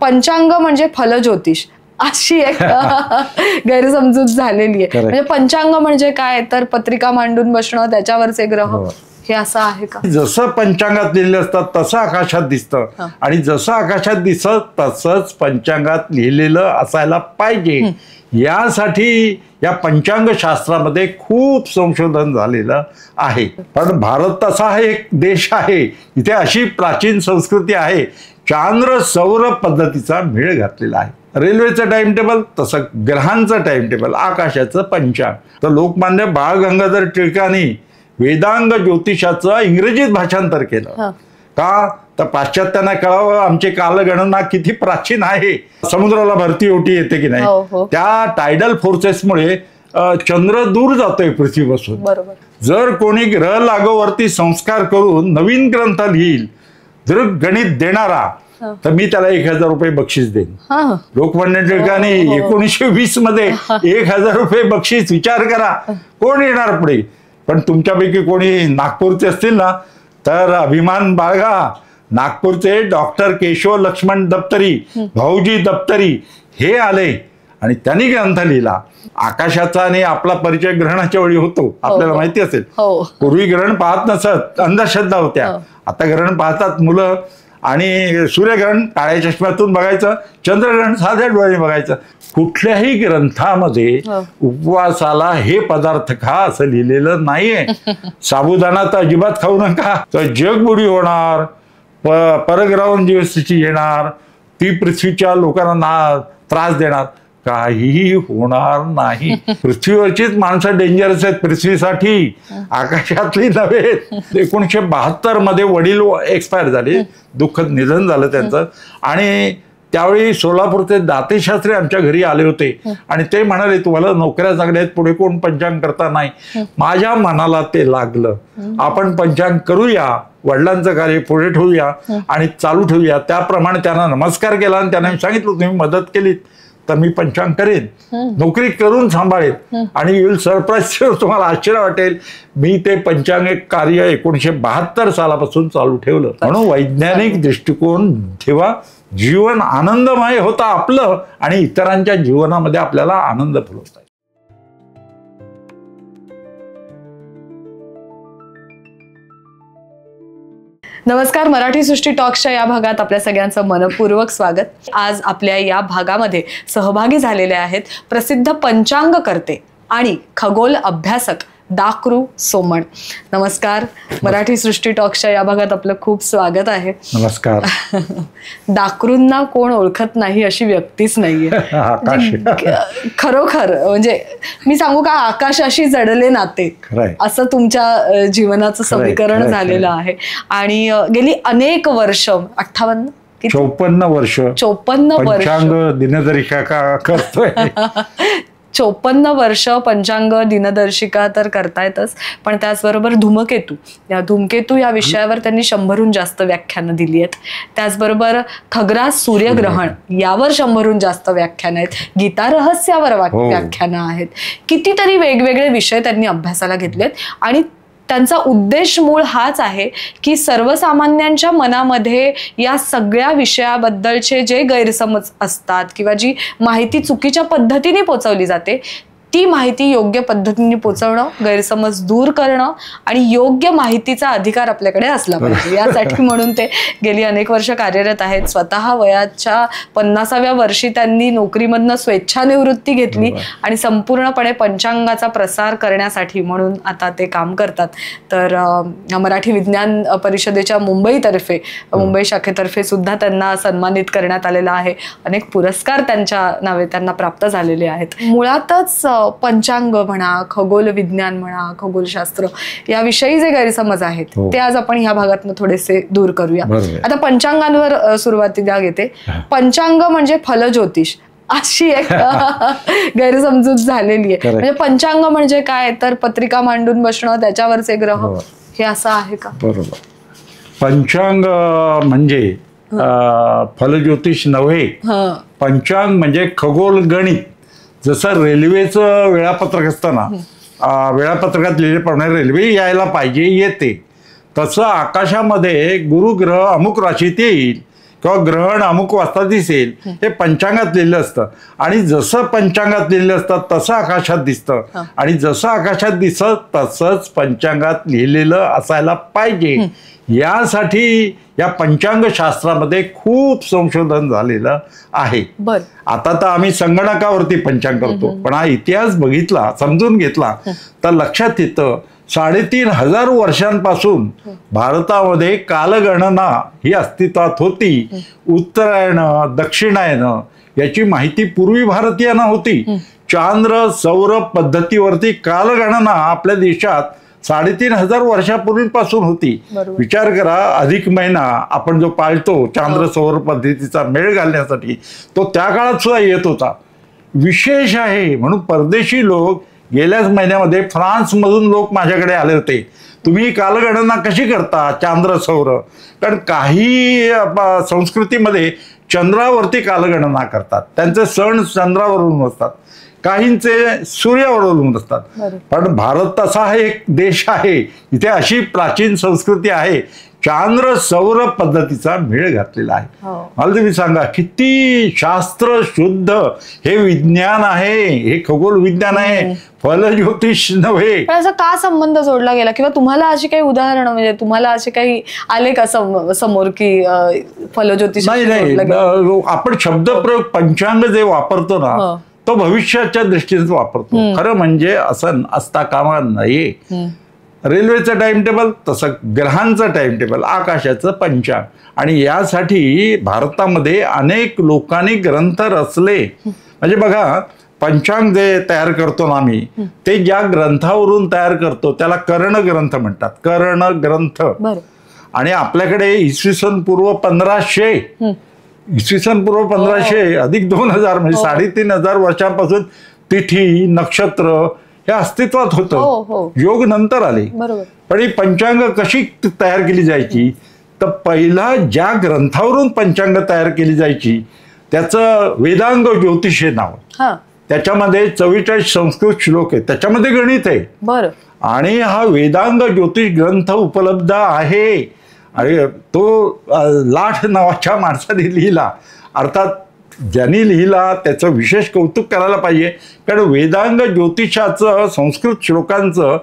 पंचांग म्हणजे फलज्योतिष अशी एक गैरसमजूत झालेली आहे. म्हणजे पंचांग म्हणजे काय तर पत्रिका मांडून बसणं, त्याच्यावरचे ग्रह हे असं आहे का? जसं पंचांगात लिहिलेलं असतं तसं आकाशात दिसतं आणि जसं आकाशात दिसत तसंच पंचांगात लिहिलेलं असायला पाहिजे. यासाठी या पंचांग शास्त्रामध्ये खूप संशोधन झालेलं आहे. पण भारत तसा एक देश आहे, इथे अशी प्राचीन संस्कृती आहे, चांद्र सौर पद्धतीचा मेळ घातलेला आहे. रेल्वेचं टाइम टेबल तसं ग्रहांचं टाइम टेबल, आकाशाचं पंचांग. तर लोकमान्य बाळ गंगाधर टिळकांनी वेदांग ज्योतिषाचं इंग्रजीत भाषांतर केलं. का तर पाश्चात्यांना कळावं आमची कालगणना किती प्राचीन आहे. समुद्राला भरती ओटी येते की नाही, त्या टायडल फोर्सेसमुळे चंद्र दूर जातोय पृथ्वीपासून. जर कोणी ग्रह लागोवरती संस्कार करून नवीन ग्रंथ लिहिल, जर गणित देणारा, तर मी त्याला 1000 रुपये बक्षीस देईन. लोकमान्य टिळकांनी 1920 मध्ये 1000 रुपये बक्षीस, विचार करा कोण येणार पुढे. पण तुमच्यापैकी कोणी नागपूरचे असतील ना तर अभिमान बाळगा. नागपूरचे डॉक्टर केशव लक्ष्मण दप्तरी, भाऊजी दप्तरी हे आले आणि त्यांनी ग्रंथ लिहिला. आकाशाचा आणि आपला परिचय ग्रहणाच्या वेळी होतो, आपल्याला माहिती असेल. पूर्वी ग्रहण पाहत नसत, अंधश्रद्धा होत्या. आता ग्रहण पाहतात मुलं. आणि सूर्यग्रहण काळ्या चष्म्यातून बघायचं, चंद्रग्रहण साध्या डोळ्याने बघायचं. कुठल्याही ग्रंथामध्ये उपवासाला हे पदार्थ खा असं लिहिलेलं नाहीये. साबुदाणा तर अजिबात खाऊ नका, तर जगबुडी होणार, परग्रहण जीवसृष्टी येणार, ती पृथ्वीच्या लोकांना त्रास देणार, काहीही होणार नाही. पृथ्वीवरचीच माणसं डेंजरस आहेत पृथ्वीसाठी, आकाशातली नव्हे. 1972 मध्ये वडील एक्सपायर झाले, दुःखद निधन झालं त्यांचं. आणि त्यावेळी सोलापूरचे दातेशास्त्री आमच्या घरी आले होते आणि ते म्हणाले तुम्हाला नोकऱ्या चांगल्या आहेत, पुढे कोण पंचांग करता नाही. माझ्या मनाला ते लागलं, आपण पंचांग करूया, वडिलांचं कार्य पुढे ठेवूया आणि चालू ठेवूया. त्याप्रमाणे त्यांना नमस्कार केला आणि त्यांना सांगितलं तुम्ही मदत केलीत तर मी पंचांग करेन, नोकरी करून सांभाळेन आणि यू विल सरप्राईज. तुम्हाला आश्चर्य वाटेल, मी ते पंचांग कार्य 1972 सालापासून चालू ठेवलं. म्हणून वैज्ञानिक दृष्टिकोन ठेवा. जीवन आनंदमय होतं आपलं आणि इतरांच्या जीवनामध्ये आपल्याला आनंद फुलवता. नमस्कार, मराठी सृष्टी टॉक्सच्या या भागात आपल्या सगळ्यांचं मनपूर्वक स्वागत. आज आपल्या या भागामध्ये सहभागी झालेले आहेत प्रसिद्ध पंचांगकर्ते आणि खगोल अभ्यासक डाकरू सोमण. नमस्कार, मराठी सृष्टी टॉक्सच्या या भागात आपलं खूप स्वागत आहे. नमस्कार. डाकरूंना कोण ओळखत नाही अशी व्यक्तीच नाहीये. खरोखर म्हणजे मी सांगू का, आकाशाशी जडले नाते असं तुमच्या जीवनाचं समीकरण झालेलं आहे. आणि गेली अनेक वर्ष, 54 वर्ष पंचांग दिनदर्शिका करतोय. 54 वर्ष पंचांग दिनदर्शिका तर करतायतच, पण त्याचबरोबर धूमकेतू या विषयावर त्यांनी 100हून जास्त व्याख्यानं दिली आहेत. त्याचबरोबर खग्रास सूर्यग्रहण यावर 100हून जास्त व्याख्यानं आहेत. गीता रहस्यावर व्याख्यानं आहेत. कितीतरी वेगवेगळे विषय त्यांनी अभ्यासाला घेतलेत आणि त्यांचा उद्देश मूळ हाच आहे की सर्वसामान्यांच्या मनामध्ये या सगळ्या विषयाबद्दलचे जे गैरसमज असतात किंवा जी माहिती चुकीच्या पद्धतीने पोचवली जाते ती माहिती योग्य पद्धतीने पोचवणं, गैरसमज दूर करणं आणि योग्य माहितीचा अधिकार आपल्याकडे असला पाहिजे. यासाठी म्हणून ते गेली अनेक वर्ष कार्यरत आहेत. स्वतः वयाच्या 50व्या वर्षी त्यांनी नोकरीमधनं स्वेच्छानिवृत्ती घेतली आणि संपूर्णपणे पंचांगाचा प्रसार करण्यासाठी म्हणून आता ते काम करतात. तर मराठी विज्ञान परिषदेच्या मुंबई शाखेतर्फे सुद्धा त्यांना सन्मानित करण्यात आलेला आहे. अनेक पुरस्कार त्यांच्या नावे त्यांना प्राप्त झालेले आहेत. मुळातच पंचांग म्हणा, खगोल विज्ञान म्हणा, खगोलशास्त्र याविषयी जे गैरसमज आहेत ते आज आपण ह्या भागातून थोडेसे दूर करूया. आता पंचांगांवर सुरुवातीला घेते. पंचांग म्हणजे फलज्योतिष अशी एक गैरसमजूत झालेली आहे. म्हणजे पंचांग म्हणजे काय तर पत्रिका मांडून बसणं, त्याच्यावरचे ग्रह हे असं आहे का? बरोबर. पंचांग म्हणजे फलज्योतिष नव्हे. पंचांग म्हणजे खगोल गणित. जसं रेल्वेचं वेळापत्रक असतं ना, वेळापत्रकात लिहिल्याप्रमाणे रेल्वे यायला पाहिजे, येते, तसं आकाशामध्ये गुरुग्रह अमुक राशीत येईल किंवा ग्रहण अमुक वाजता दिसेल हे पंचांगात लिहिलं असतं. आणि जसं पंचांगात लिहिलं असतं तसं आकाशात दिसतं. आणि जसं आकाशात दिसत तसंच पंचांगात लिहिलेलं असायला पाहिजे. यासाठी या पंचांग शास्त्रामध्ये खूप संशोधन झालेलं आहे. आता तर आम्ही संगणकावरती पंचांग करतो, पण हा इतिहास बघितला, समजून घेतला तर लक्षात येतं 3,500 वर्षांपासून भारतामध्ये कालगणना ही अस्तित्वात होती. उत्तरायण दक्षिणायन याची माहिती पूर्वी भारतीयांना होती. चांद्र सौर पद्धतीवरती कालगणना आपल्या देशात 3,500 वर्षापूर्वीपासून होती. विचार करा, अधिक महिना आपण जो पाळतो चांद्र सौर पद्धतीचा मेळ घालण्यासाठी, तो त्या काळात सुद्धा येत होता. विशेष आहे म्हणून परदेशी लोक गेल्याच महिन्यामध्ये फ्रान्समधून लोक माझ्याकडे आले होते. तुम्ही कालगणना कशी करता चांद्र सौर? कारण काही संस्कृतीमध्ये चंद्रावरती कालगणना करतात, त्यांचे सण चंद्रावरून असतात, काहींचे सूर्यावरून असतात. पण भारत असा हा एक देश आहे, इथे अशी प्राचीन संस्कृती आहे, चांद्र सौर पद्धतीचा मेळ घातलेला आहे. मला तुम्ही सांगा, किती शास्त्र शुद्ध हे विज्ञान आहे, हे खगोल विज्ञान आहे, फलज्योतिष नव्हे. पण असा का संबंध जोडला गेला? किंवा तुम्हाला अशी काही उदाहरणं, म्हणजे तुम्हाला असे काही आले का समोर की फलज्योतिष? नाही, आपण शब्दप्रयोग पंचांग जे वापरतो ना तो भविष्याच्या दृष्टीने वापरतो. खरं म्हणजे असं असता कामा नये. रेल्वेचं टाइम टेबल तसं ग्रहांचं टाइम टेबल, आकाशाचं पंचांग. आणि यासाठी भारतामध्ये अनेक लोकांनी ग्रंथ रचले. म्हणजे बघा, पंचांग जे तयार करतो ना आम्ही, ते ज्या ग्रंथावरून तयार करतो त्याला कर्ण ग्रंथ म्हणतात. कर्ण ग्रंथ. आणि आपल्याकडे इसवी सन पूर्व 1500 इसवी सन पूर्व 1500 अधिक 2000 म्हणजे 3,500 वर्षांपासून तिथी नक्षत्र हे अस्तित्वात होतं. योग नंतर आले. पण ही पंचांग कशी तयार केली जायची? तर पहिला ज्या ग्रंथावरून पंचांग तयार केली जायची त्याचं वेदांग ज्योतिष हे नाव. त्याच्यामध्ये 44 संस्कृत श्लोक आहेत, त्याच्यामध्ये गणित आहे. आणि हा वेदांग ज्योतिष ग्रंथ उपलब्ध आहे. आणि तो लाठ नावाच्या माणसाने लिहिला. अर्थात ज्यांनी लिहिला त्याचं विशेष कौतुक करायला पाहिजे, कारण वेदांग ज्योतिषाचं संस्कृत श्लोकांचं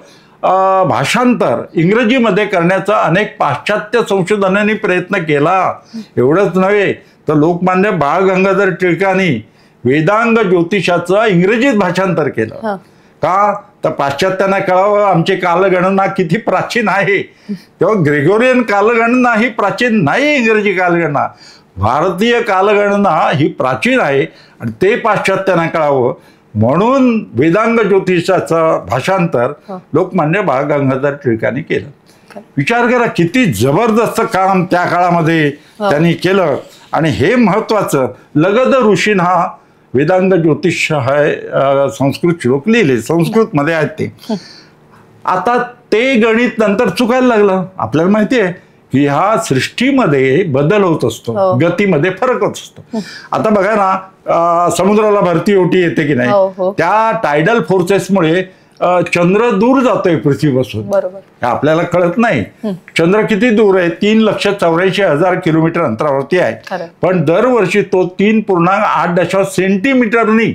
भाषांतर इंग्रजीमध्ये करण्याचा अनेक पाश्चात्य संशोधनांनी प्रयत्न केला. एवढंच नव्हे तर लोकमान्य बाळ गंगाधर टिळकांनी वेदांग ज्योतिषाचं इंग्रजीत भाषांतर केलं. का? तर पाश्चात्यांना कळावं आमची कालगणना किती प्राचीन आहे. तेव्हा ग्रेगोरियन कालगणना ही प्राचीन नाही, इंग्रजी कालगणना. भारतीय कालगणना ही प्राचीन आहे आणि ते पाश्चात्यांना कळावं म्हणून वेदांग ज्योतिषाचं भाषांतर लोकमान्य बाळ गंगाधर टिळकांनी केलं. विचार करा, किती जबरदस्त काम त्या काळामध्ये त्यांनी केलं. आणि हे महत्वाचं, लगद ऋषीन हा वेदांग ज्योतिष आहे संस्कृत श्लोक लिहिले, संस्कृतमध्ये आहेत ते. आता ते गणित नंतर चुकायला लागलं. आपल्याला माहिती आहे की ह्या सृष्टीमध्ये बदल होत असतो, गतीमध्ये फरक होत असतो. आता बघा ना, समुद्राला भरती ओटी येते की नाही, त्या टायडल फोर्सेसमुळे चंद्र दूर जातोय पृथ्वीपासून. आपल्याला कळत नाही. चंद्र किती दूर आहे? 3,84,000 किलोमीटर अंतरावरती आहे. पण दरवर्षी तो 3.8 सेंटीमीटरनी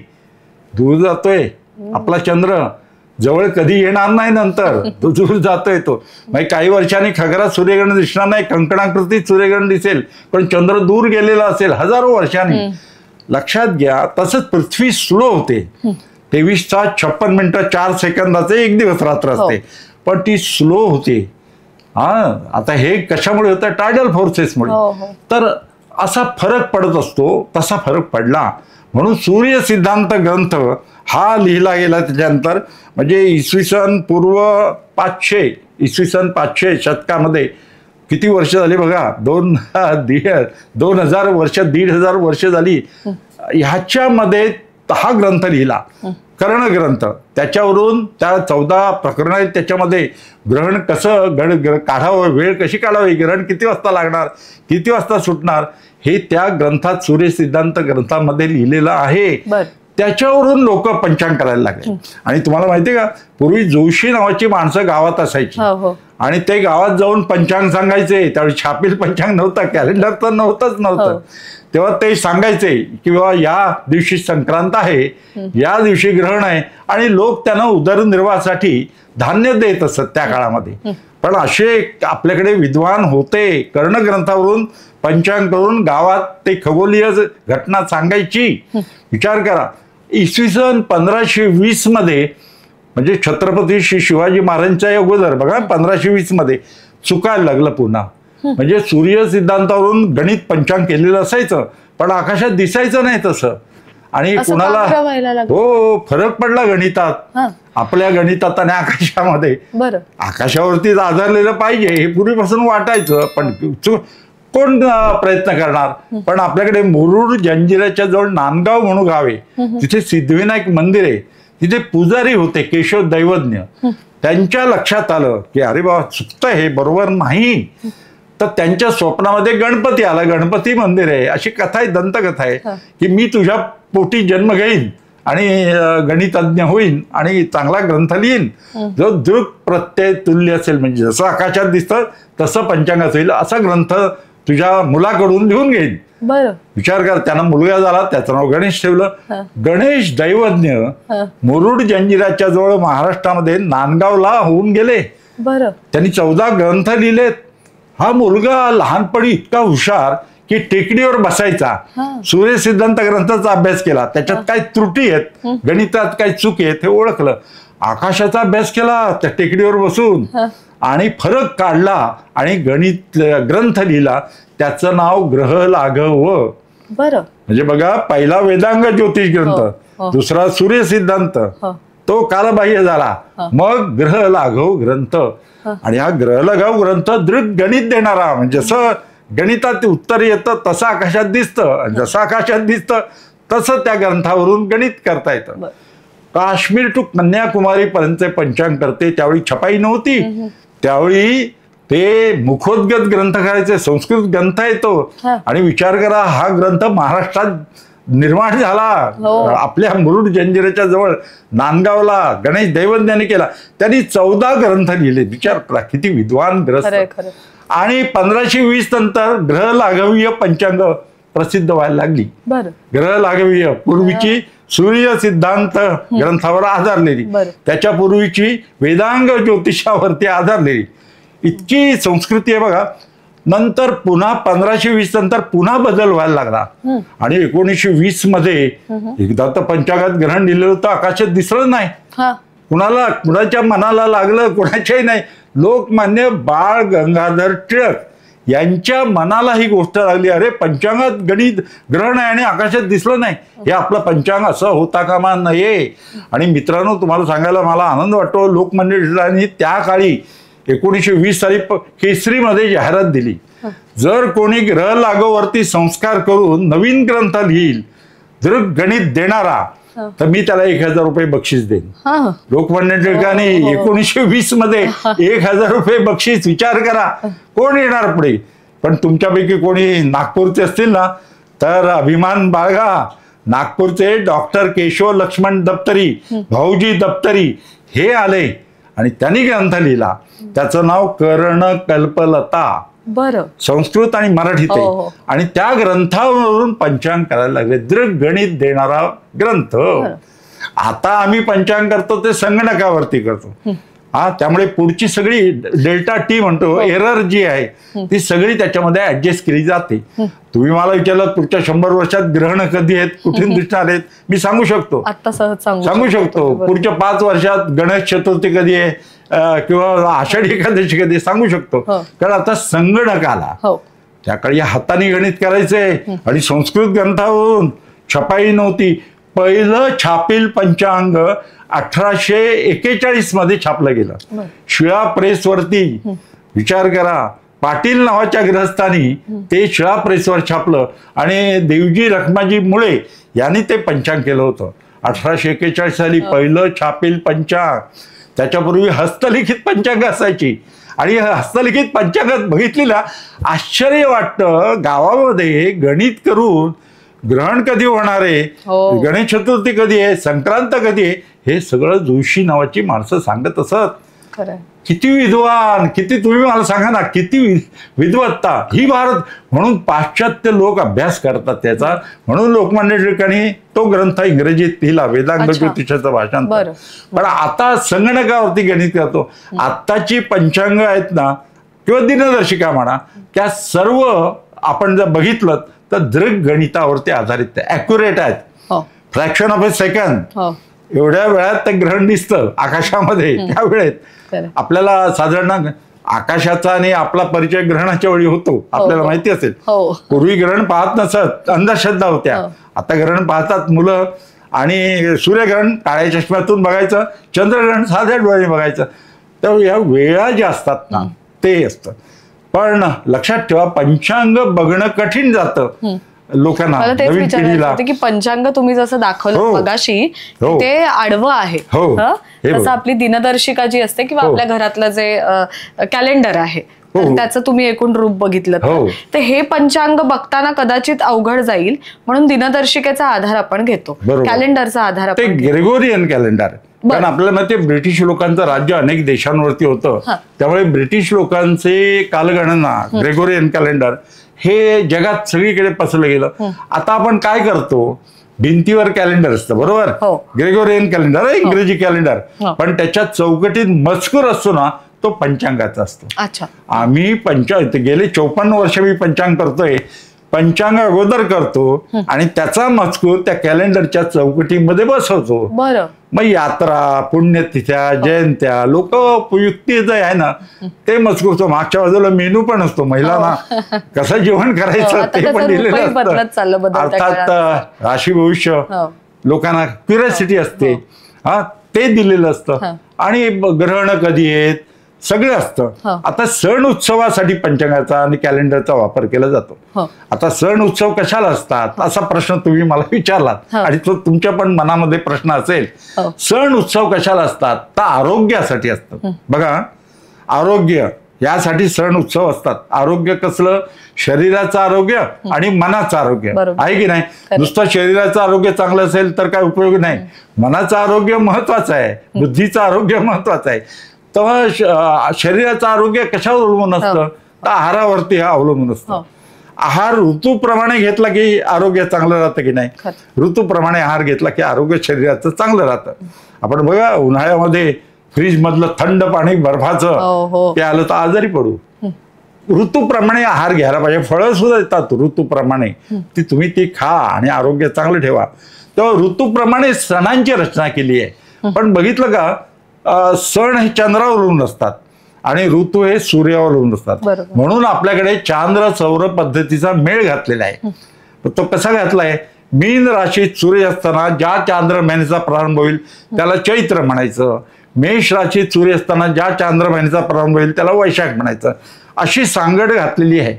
दूर जातोय. आपला चंद्र जवळ कधी येणार नाही, नंतर तो दूर जातोय. तो म्हणजे काही वर्षांनी खगरात सूर्यग्रहण दिसणार नाही, कंकणाकृतीत सूर्यग्रहण दिसेल, पण चंद्र दूर गेलेला असेल हजारो वर्षांनी. लक्षात घ्या, तसंच पृथ्वी स्लो होते. 23 तास 56 मिनिटं 4 सेकंदाचे एक दिवस रात्र असते, पण ती स्लो होते. आता हे कशामुळे होतं? टायडल फोर्सेसमुळे. तर असा फरक पडत असतो, तसा फरक पडला. म्हणून सूर्य सिद्धांत ग्रंथ हा लिहिला गेला त्याच्यानंतर. म्हणजे इसवी सन पूर्व 500 इसवी सन 500 शतकामध्ये किती वर्ष झाली बघा, 2000 वर्ष, 1,500 वर्ष झाली. ह्याच्यामध्ये हा ग्रंथ लिहिला, कर्ण ग्रंथ. त्याच्यावरून त्या 14 प्रकरण आहेत. त्याच्यामध्ये ग्रहण कसं काढावं, वेळ कशी काढावी, ग्रहण किती वाजता लागणार, किती वाजता सुटणार, हे त्या ग्रंथात सूर्य सिद्धांत ग्रंथामध्ये लिहिलेलं आहे. त्याच्यावरून लोक पंचांग करायला लागले. आणि तुम्हाला माहितीये का, पूर्वी जोशी नावाची माणसं गावात असायची आणि ते गावात जाऊन पंचांग सांगायचे. त्यावेळी छापील पंचांग नव्हता, कॅलेंडर तर नव्हतं. तेव्हा ते सांगायचे की बाबा या दिवशी संक्रांत आहे, या दिवशी ग्रहण आहे, आणि लोक त्यांना उदरनिर्वाहासाठी धान्य देत असत त्या काळामध्ये. पण असे आपल्याकडे विद्वान होते, कर्णग्रंथावरून पंचांग करून गावात ते खगोलीय घटना सांगायची. विचार करा, इसवी सन 1520 मध्ये, म्हणजे छत्रपती श्री शिवाजी महाराजांच्या अगोदर बघा, 1520 मध्ये चुकायला लागलं पुन्हा. म्हणजे सूर्य सिद्धांतावरून गणित पंचांग केलेलं असायचं, पण आकाशात दिसायचं नाही तसं. आणि कुणाला फरक पडला गणितात, आपल्या गणितात आणि आकाशामध्ये. आकाशावरतीच आधारलेलं पाहिजे हे पूर्वीपासून वाटायचं, पण कोण प्रयत्न करणार. पण आपल्याकडे मुरुड जंजिऱ्याच्या जवळ नांदगाव म्हणून गाव आहे, तिथे सिद्धिविनायक मंदिर आहे. तिथे पुजारी होते केशव दैवज्ञ. त्यांच्या लक्षात आलं की अरे बाबा चुकतं, हे बरोबर नाही. तर त्यांच्या स्वप्नामध्ये गणपती आला, गणपती मंदिर आहे, अशी कथा आहे, दंतकथा आहे की मी तुझ्या पोटी जन्म घेईन आणि गणितज्ञ होईन आणि चांगला ग्रंथ लिहीन जो दृक प्रत्यय तुल्य असेल, म्हणजे जसं आकाशात दिसतं तसं पंचांगात होईल, असा ग्रंथ तुझ्या मुलाकडून लिहून घेईन. विचार कर, त्यांना मुलगा झाला, त्याचं नाव गणेश ठेवलं. गणेश दैवज्ञ मुरुड जंजिराच्या जवळ महाराष्ट्रामध्ये नांदगावला होऊन गेले. त्यांनी 14 ग्रंथ लिहिलेत. हा मुलगा लहानपणी इतका हुशार की टेकडीवर बसायचा, सूर्य सिद्धांत ग्रंथाचा अभ्यास केला, त्याच्यात काय त्रुटी आहेत, गणितात काय चूक आहेत हे ओळखलं. आकाशाचा अभ्यास केला त्या टेकडीवर बसून आणि फरक काढला आणि गणित ग्रंथ लिहिला. त्याचं नाव ग्रह लाघव. म्हणजे बघा, पहिला वेदांग ज्योतिष ग्रंथ, दुसरा सूर्य सिद्धांत, तो कालबाह्य झाला, मग ग्रह लाघव ग्रंथ. आणि हा ग्रह लाघव ग्रंथ दृक गणित देणारा, म्हणजे जसं गणितात उत्तर येतं तसं आकाशात दिसतं, जसं आकाशात दिसतं तसं त्या ग्रंथावरून गणित करता येतं. काश्मीर टू कन्याकुमारी पर्यंत पंचांग करते. त्यावेळी छपाई नव्हती, त्यावेळी ते मुखोद्गत ग्रंथ करायचे, संस्कृत ग्रंथ आहे तो. आणि विचार करा, हा ग्रंथ महाराष्ट्रात निर्माण झाला, आपल्या मुरुड जंजिऱ्याच्या जवळ नांदगावला गणेश दैवज्ञाने केला. त्यांनी 14 ग्रंथ लिहिले. विचार करा किती विद्वान ग्रंथ. आणि 1520 नंतर ग्रह लाघवीय पंचांग प्रसिद्ध व्हायला लागली. ग्रह लाघवीय पूर्वीची सूर्य सिद्धांत ग्रंथावर आधारलेली, त्याच्या पूर्वीची वेदांग ज्योतिषावरती आधारलेली इतकी संस्कृती आहे बघा. नंतर पुन्हा 1520 नंतर पुन्हा बदल व्हायला लागला. आणि 1920 मध्ये एकदा तर पंचांगात ग्रहण दिलेलं होतं, आकाशात दिसलं नाही. कुणाच्या मनाला लागलं, कुणाच्याही नाही. लोकमान्य बाळ गंगाधर टिळक यांच्या मनाला ही गोष्ट लागली, अरे पंचांगात गणित ग्रहण आहे आणि आकाशात दिसलं नाही, हे आपलं पंचांग असं होता कामा नये. आणि मित्रांनो, तुम्हाला सांगायला मला आनंद वाटतो, लोकमान्य टिळकांनी त्या काळी 1920 साली केसरीमध्ये जाहिरात दिली, जर कोणी ग्रह लागोवरती संस्कार करून नवीन ग्रंथ लिहिल दृक गणित देणारा, तर मी त्याला 1000 रुपये बक्षीस देईन. लोकमान्य टिळकांनी 1920 मध्ये 1000 रुपये बक्षीस. विचार करा, कोण येणार पुढे. पण तुमच्यापैकी कोणी नागपूरचे असतील ना, तर अभिमान बाळगा. नागपूरचे डॉक्टर केशव लक्ष्मण दप्तरी, भाऊजी दप्तरी हे आले आणि त्यांनी ग्रंथ लिहिला. त्याचं नाव कर्ण कल्पलता. संस्कृत आणि मराठीत आहे. आणि त्या ग्रंथावरून पंचांग करायला लागले, दृक गणित देणारा ग्रंथ. आता आम्ही पंचांग करतो ते संगणकावरती करतो. त्यामुळे पुढची सगळी डेल्टा टी म्हणतो एरर जी आहे ती सगळी त्याच्यामध्ये ऍडजस्ट केली जाते. तुम्ही मला विचारलं पुढच्या 100 वर्षात ग्रहण कधी आहेत, कुठून दिसणार आहेत, मी सांगू शकतो, सांगू शकतो. पुढच्या 5 वर्षात गणेश चतुर्थी कधी आहे किंवा आषाढी एकादशी कधी सांगू शकतो. कारण आता संगणक आला. त्याकाळी हाताने गणित करायचे आणि संस्कृत ग्रंथावरून छपाई नव्हती. पहिलं छापील पंचांग 1841 मध्ये छापलं गेलं शिळा प्रेसवरती. विचार करा, पाटील नावाच्या ग्रहस्थानी ते शिळा प्रेसवर छापलं आणि देवजी रखमाजी मुळे यांनी ते पंचांग केलं होतं 1841 साली. पहिलं छापील पंचांग. त्याच्यापूर्वी हस्तलिखित पंचांग असायची. आणि हस्तलिखित पंचांगात बघितलेला आश्चर्य वाटतं, गावामध्ये गणित करून ग्रहण कधी होणार आहे, गणेश चतुर्थी कधी आहे, संक्रांत कधी आहे, हे सगळं जोशी नावाची माणसं सांगत असत. किती विद्वान, किती, तुम्ही मला सांगा ना, किती विद्वत्ता ही भारत. म्हणून पाश्चात्य लोक अभ्यास करतात त्याचा. म्हणून लोकमान्य टिळकांनी तो ग्रंथ इंग्रजीत लिहिला, वेदांग ज्योतिषाचं भाषांतर. पण आता संगणकावरती गणित करतो. आत्ताची पंचांग आहेत ना, किंवा दिनदर्शिका म्हणा, त्या सर्व आपण जर बघितलं तर दृग गणितावरती आधारित आहे, ॲक्युरेट आहेत. फ्रॅक्शन ऑफ ए सेकंड एवढ्या वेळात ते ग्रहण दिसतं आकाशामध्ये. त्या वेळेत आपल्याला साधारण आकाशाचा आणि आपला परिचय ग्रहणाच्या वेळी होतो, आपल्याला माहिती असेल. पूर्वी ग्रहण पाहत नसत, अंधश्रद्धा होत्या. आता ग्रहण पाहतात मुलं. आणि सूर्यग्रहण काळ्या चष्म्यातून बघायचं, चंद्रग्रहण साध्या डोळ्याने बघायचं. तर या वेळा ज्या असतात ना ते असतं. पण लक्षात ठेवा, पंचांग बघणं कठीण जातं लोकांना, नवीन पिढीला. की पंचांग तुम्ही जसं दाखवलं मगाशी ते आडवं आहे. तसं आपली दिनदर्शिका जी असते किंवा आपल्या घरातलं जे कॅलेंडर आहे त्याचं तुम्ही एकूण रूप बघितलं तर हे पंचांग बघताना कदाचित अवघड जाईल, म्हणून दिनदर्शिकेचा आधार आपण घेतो, कॅलेंडरचा आधार आपण घेतो. Gregorian calendar. कारण आपल्याला माहिती आहे ब्रिटिश लोकांचं राज्य अनेक देशांवरती होतं, त्यामुळे ब्रिटिश लोकांचे कालगणना ग्रेगोरियन कॅलेंडर हे जगात सगळीकडे पसरलं गेलं. आता आपण काय करतो, भिंतीवर कॅलेंडर असतं, बरोबर, ग्रेगोरियन कॅलेंडर आहे इंग्रजी कॅलेंडर, पण त्याच्यात चौकटीत मजकूर असतो ना तो पंचांगाचा असतो. आम्ही गेले 54 वर्ष मी पंचांग करतोय. पंचांग अगोदर करतो आणि त्याचा मजकूर त्या कॅलेंडरच्या चौकटीमध्ये बसवतो. मग यात्रा, पुण्यतिथ्या, जयंत्या, लोकयुक्ती जे आहे ना ते मजकूर. मागच्या बाजूला मेनू पण असतो, महिलांना कसं जेवण करायचं ते पण दिलेलं असतं. अर्थात राशी भविष्य लोकांना क्युरिओसिटी असते, ते दिलेलं असतं. आणि ग्रहण कधी आहेत सगळं असतं. आता सण उत्सवासाठी पंचांगाचा आणि कॅलेंडरचा वापर केला जातो. आता सण उत्सव कशाला असतात असा प्रश्न तुम्ही मला विचारलात, आणि तो तुमच्या पण मनामध्ये प्रश्न असेल. सण उत्सव कशाला असतात तर आरोग्यासाठी असतात. बघा, आरोग्य यासाठी सण उत्सव असतात. आरोग्य कसलं, शरीराचं आरोग्य आणि मनाचं आरोग्य आहे की नाही. नुसतं शरीराचं आरोग्य चांगलं असेल तर काय उपयोग नाही. मनाचं आरोग्य महत्वाचं आहे, बुद्धीचं आरोग्य महत्वाचं आहे. तेव्हा शरीराचं आरोग्य कशावर अवलंबून असतं तर आहारावरती अवलंबून असतं. आहार ऋतूप्रमाणे घेतला की आरोग्य चांगलं राहतं की नाही. ऋतूप्रमाणे आहार घेतला की आरोग्य शरीराचं चांगलं राहतं. आपण बघा उन्हाळ्यामध्ये फ्रीज मधलं थंड पाणी बर्फाचं ते आलं तर आजारी पडू. ऋतूप्रमाणे आहार घ्यायला पाहिजे. फळं सुद्धा येतात ऋतूप्रमाणे, तुम्ही ती खा आणि आरोग्य चांगलं ठेवा. तेव्हा ऋतूप्रमाणे सणांची रचना केली आहे. पण बघितलं का, सण हे चंद्रावर अवलंबून असतात आणि ऋतू हे सूर्यावर अवलंबून असतात. म्हणून आपल्याकडे चांद्र सौर पद्धतीचा मेळ घातलेला आहे. तो कसा घातलाय, मीन राशीत सूर्य असताना ज्या चांद्र महिन्याचा प्रारंभ होईल त्याला चैत्र म्हणायचं. मेष राशीत सूर्य असताना ज्या चांद्र महिन्याचा प्रारंभ होईल त्याला वैशाख म्हणायचं. अशी सांगड घातलेली आहे.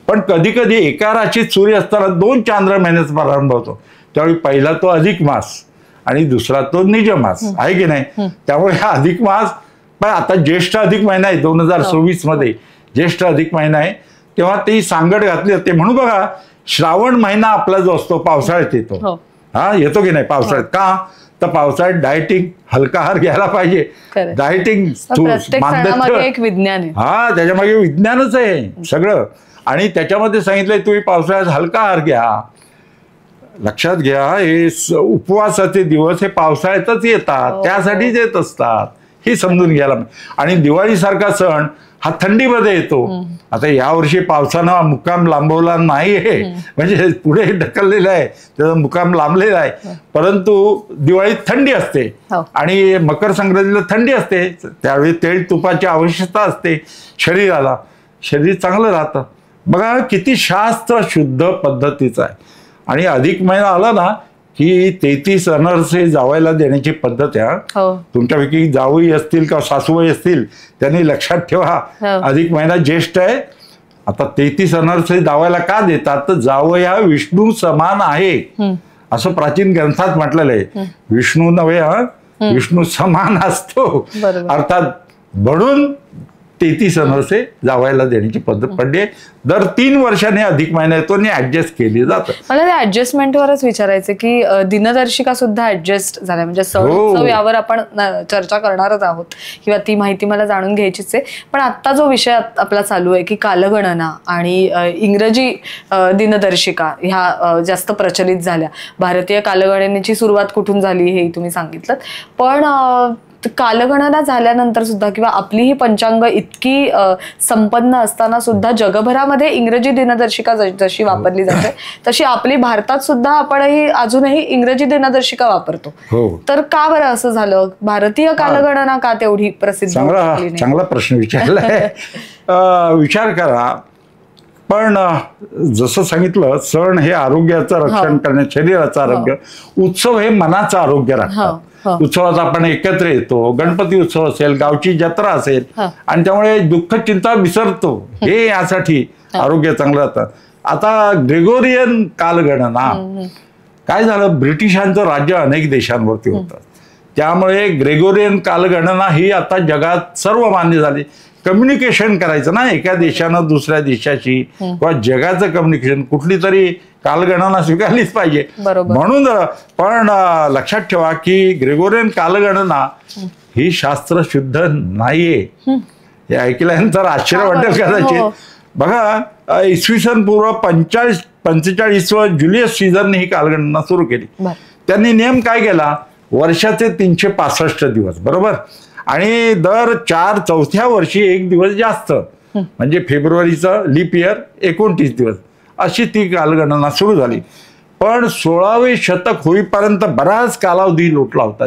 पण कधी कधी एका राशीत सूर्य असताना 2 चांद्र महिन्याचा प्रारंभ होतो, त्यावेळी पहिला तो अधिक मास आणि दुसरा तो निजमास आहे की नाही. त्यामुळे हा अधिक मास, पण आता ज्येष्ठ अधिक महिना आहे 2024 मध्ये ज्येष्ठ अधिक महिना आहे, तेव्हा ती सांगड घातली जाते. म्हणून बघा, श्रावण महिना आपला जो असतो पावसाळ्यात येतो. येतो की नाही पावसाळ्यात. का तर पावसाळ्यात डायटिंग, हलका आहार घ्यायला पाहिजे. डायटिंग एक विज्ञान आहे. त्याच्यामागे विज्ञानच आहे सगळं. आणि त्याच्यामध्ये सांगितलंय तुम्ही पावसाळ्यात हलका आहार घ्या. लक्षात घ्या, हे उपवासाचे दिवस हे पावसाळ्यातच येतात, त्यासाठीच येत असतात, हे समजून घ्यायला. आणि दिवाळीसारखा सण हा थंडीमध्ये येतो. आता यावर्षी पावसानं मुक्काम लांबवला नाही आहे, म्हणजे पुढे ढकललेला आहे, त्याचा मुक्काम लांबलेला आहे. परंतु दिवाळीत थंडी असते आणि मकर संक्रांतीला थंडी असते, त्यावेळी तेल तुपाची आवश्यकता असते शरीराला. शरीर चांगलं राहतं. बघा किती शास्त्र शुद्ध पद्धतीचं आहे. आणि अधिक महिना आला ना की 33 अनरसे जावायला देण्याची पद्धत आहे. तुमच्यापैकी जावई असतील किंवा सासूबाई असतील त्यांनी लक्षात ठेवा, अधिक महिना ज्येष्ठ आहे. आता 33 अनरसे जावायला का देतात तर जावई हा विष्णू समान आहे असं प्राचीन ग्रंथात म्हटलेलं आहे. विष्णू नव्हे, विष्णू समान असतो. अर्थात म्हणून 33 अनवसे जावायला देण्याची पद्धत पडली आहे. दर 3 वर्षांनी अधिक महिना येतो आणि ऍडजस्ट केली जातं. मला त्या ऍडजस्टमेंटवरच विचारायचं की दिनदर्शिका सुद्धा ऍडजस्ट झाल्या, म्हणजे सण उत्सव यावर आपण चर्चा करणारच आहोत किंवा ती माहिती मला जाणून घ्यायचीच आहे. पण आता जो विषय आपला चालू आहे की कालगणना आणि इंग्रजी दिनदर्शिका ह्या जास्त प्रचलित झाल्या. भारतीय कालगणनेची सुरुवात कुठून झाली हे तुम्ही सांगितलं, पण कालगणना झाल्यानंतर सुद्धा किंवा आपली ही पंचांग इतकी संपन्न असताना सुद्धा जगभरामध्ये इंग्रजी दिनदर्शिका जशी वापरली जाते तशी आपली भारतात सुद्धा आपणही अजूनही इंग्रजी दिनदर्शिका वापरतो. तर का बरं असं झालं? भारतीय कालगणना का तेवढी प्रसिद्ध? चांगला प्रश्न विचारलाय. विचार करा, पण जसं सांगितलं, सण हे आरोग्याचं रक्षण करणे, शरीराचं आरोग्य, उत्सव हे मनाचं आरोग्य राखतात. उत्सवात आपण एकत्र येतो, गणपती उत्सव असेल, गावची जत्रा असेल, आणि त्यामुळे दुःख चिंता विसरतो. हे यासाठी आरोग्य चांगलं राहतं. आता ग्रेगोरियन कालगणना काय झालं, ब्रिटिशांचं राज्य अनेक देशांवरती होतं, त्यामुळे ग्रेगोरियन कालगणना ही आता जगात सर्व मान्य झाली. कम्युनिकेशन करायचं ना एका देशानं दुसऱ्या देशाशी, किंवा जगाचं कम्युनिकेशन, कुठली तरी कालगणना स्वीकारलीच पाहिजे. म्हणून पण लक्षात ठेवा की ग्रेगोरियन कालगणना ही शास्त्र शुद्ध नाहीये. हे ऐकल्यानंतर आश्चर्य वाटेल कदाचित. बघा, इसवी सन पूर्व 45 जुलियस सीझरने ही कालगणना सुरू केली. त्यांनी नियम काय केला, वर्षाचे 365 दिवस, बरोबर, आणि दर 4/4 वर्षी 1 दिवस जास्त, म्हणजे फेब्रुवारीचं लीप इयर 29 दिवस, अशी ती कालगणना सुरू झाली. पण 16वे शतक होईपर्यंत बराच कालावधी लोटला होता.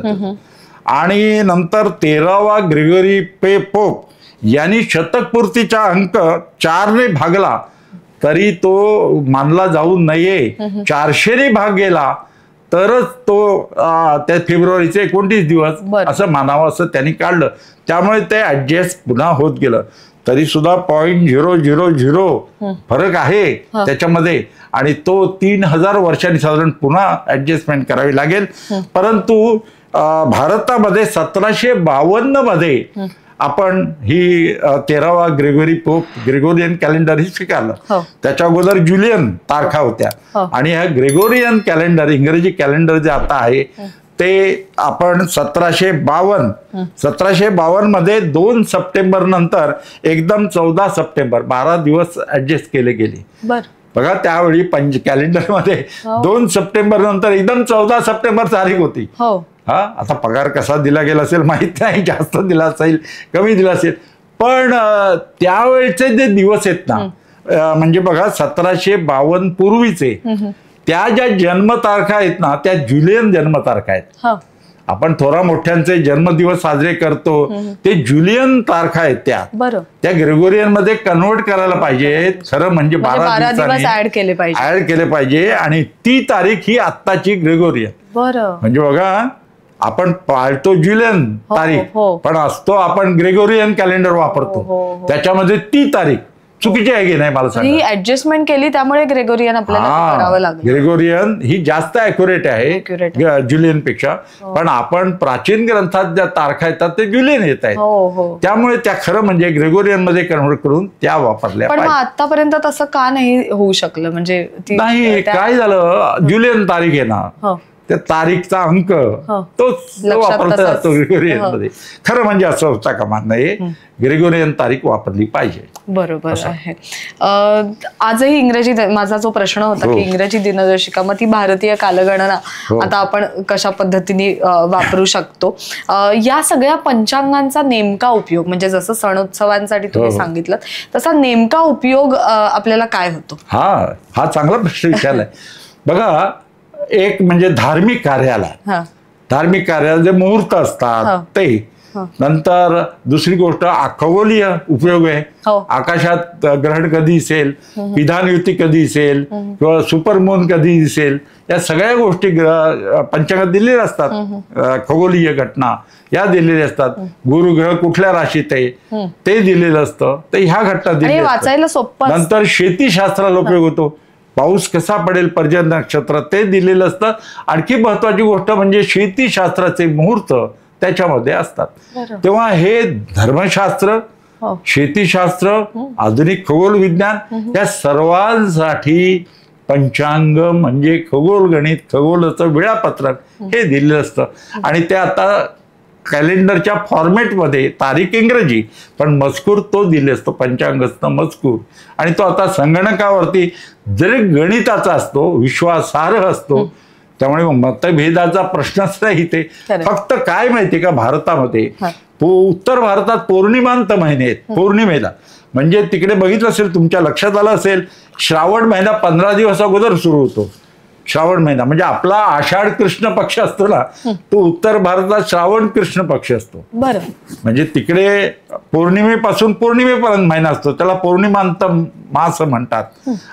आणि नंतर 13वा ग्रेगोरी पोप यांनी शतकपूर्तीचा अंक 4ने भागला तरी तो मानला जाऊ नये. 400ने भाग गेला तरच तो त्या फेब्रुवारीचे 29 दिवस असं मानावं, असं त्यांनी काढलं. त्यामुळे ते ऍडजस्ट पुन्हा होत गेलं. तरी सुद्धा 0.000 फरक आहे त्याच्यामध्ये, आणि तो 3000 वर्षांनी साधारण पुन्हा ऍडजस्टमेंट करावी लागेल. परंतु भारतामध्ये 1752 मध्ये आपण ही 13वा ग्रेगोरियन कॅलेंडर ही स्वीकारलं. त्याच्या अगोदर जुलियन तारखा होत्या, आणि ह्या ग्रेगोरियन कॅलेंडर, इंग्रजी कॅलेंडर जे आता आहे ते आपण 1752 मध्ये 2 सप्टेंबर नंतर एकदम 14 सप्टेंबर 12 दिवस ऍडजस्ट केले गेले. बघा, त्यावेळी कॅलेंडर मध्ये 2 सप्टेंबर नंतर एकदम 14 सप्टेंबर तारीख होती. आता पगार कसा दिला गेला असेल माहित नाही, जास्त दिला असेल, कमी दिला असेल, पण त्यावेळेचे जे दिवस आहेत ना, म्हणजे बघा 1752 पूर्वीचे त्या ज्या जन्मतारखा आहेत ना, त्या जुलियन जन्मतारखा आहेत. आपण थोरा मोठ्यांचे जन्मदिवस साजरे करतो, ते जुलियन तारखा आहेत. त्या ग्रेगोरियन मध्ये कन्वर्ट करायला पाहिजे. खरं म्हणजे 12 दिवस ऍड केले पाहिजे, आणि ती तारीख ही आत्ताची ग्रेगोरियन. म्हणजे बघा, आपण पाळतो जुलियन तारीख, पण असतो आपण ग्रेगोरियन कॅलेंडर वापरतो, त्याच्यामध्ये ती तारीख चुकीची आहे की नाही मला सांगा. ऍडजस्टमेंट केली त्यामुळे ग्रेगोरियन आपल्याला करावं लागलं. ग्रेगोरियन ही जास्त ॲक्युरेट आहे जुलियन पेक्षा, पण आपण प्राचीन ग्रंथात ज्या तारखा येतात ते जुलियन येत आहेत, त्यामुळे त्या खरं म्हणजे ग्रेगोरियन मध्ये कन्व्हर्ट करून त्या वापरल्या. पण आतापर्यंत तसं का नाही होऊ शकलं? म्हणजे नाही, काय झालं, जुलियन तारीख आहे ना, त्या तारीखचा अंक तोच वापरला जातो ग्रेगोरियन मध्ये. खरं म्हणजे असं होता कामा नये, ग्रेगोरियन तारीख वापरली पाहिजे. बरोबर आहे. आजही इंग्रजी, माझा जो प्रश्न होता की इंग्रजी दिनदर्शिका, मग ती भारतीय कालगणना आता आपण कशा पद्धतीने वापरू शकतो, या सगळ्या पंचांगांचा नेमका उपयोग, म्हणजे जसं सण उत्सवांसाठी तुम्ही सांगितलं तसा नेमका उपयोग आपल्याला काय होतो? हा चांगला प्रश्न विचारलाय. बघा, एक म्हणजे धार्मिक कार्याला जे मुहूर्त असतात ते, नंतर दुसरी गोष्ट खगोलीय उपयोग आहे. आकाशात ग्रहण कधी दिसेल, विधान युती कधी दिसेल, किंवा सुपरमून कधी दिसेल, या सगळ्या गोष्टी पंचांगात दिलेल्या असतात. खगोलीय घटना या दिलेल्या असतात. गुरुग्रह कुठल्या राशीत आहे ते दिलेलं असतं, तर ह्या घटना दिलेल्या. नंतर शेतीशास्त्राला उपयोग होतो. पाऊस कसा पडेल, पर्जन्य नक्षत्र ते दिलेलं असतं. आणखी महत्वाची गोष्ट म्हणजे शेतीशास्त्राचे मुहूर्त त्याच्यामध्ये असतात. तेव्हा हे धर्मशास्त्र शेतीशास्त्र, आधुनिक खगोल विज्ञान, या सर्वांसाठी पंचांग म्हणजे खगोल गणित, खगोलाचं वेळापत्रक हे दिलेलं असतं. आणि ते आता कॅलेंडरच्या फॉर्मॅटमध्ये, तारीख इंग्रजी पण मजकूर तो दिले असतो, पंचांगाचा मजकूर. आणि तो आता संगणकावरती जरी गणिताचा असतो, विश्वासार्ह असतो. त्यामुळे मतभेदाचा प्रश्नच नाही ते. फक्त काय माहितीये का, भारतामध्ये उत्तर भारतात पौर्णिमांत महिने आहेत. पौर्णिमेला म्हणजे तिकडे बघितलं असेल, तुमच्या लक्षात आलं असेल, श्रावण महिना 15 दिवस अगोदर सुरू होतो. श्रावण महिना म्हणजे आपला आषाढ कृष्ण पक्ष असतो ना, तो उत्तर भारतात श्रावण कृष्ण पक्ष असतो. बरं. म्हणजे तिकडे पौर्णिमेपासून पौर्णिमेपर्यंत महिना असतो, त्याला पौर्णिमांत मास म्हणतात.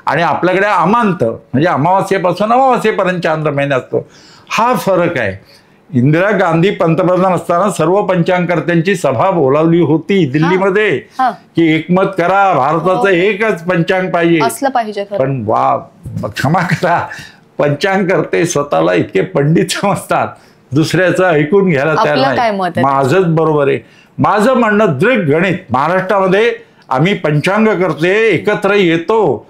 आणि आपल्याकडे अमांत म्हणजे अमावास्येपासून अमावास्येपर्यंत चांद्र महिना असतो. हा फरक आहे. इंदिरा गांधी पंतप्रधान असताना सर्व पंचांगकर्त्यांची सभा बोलावली होती दिल्लीमध्ये, की एकमत करा, भारताचं एकच पंचांग पाहिजे. पण वा, क्षमा करा, पंचांगकर्ते स्वतःला इतके पंडित समजतात, दुसऱ्याचं ऐकून घ्यायला तयार नाही. माझंच बरोबर आहे. माझं म्हणणं दृढ गणित. महाराष्ट्रामध्ये आम्ही पंचांग करते, एकत्र येतो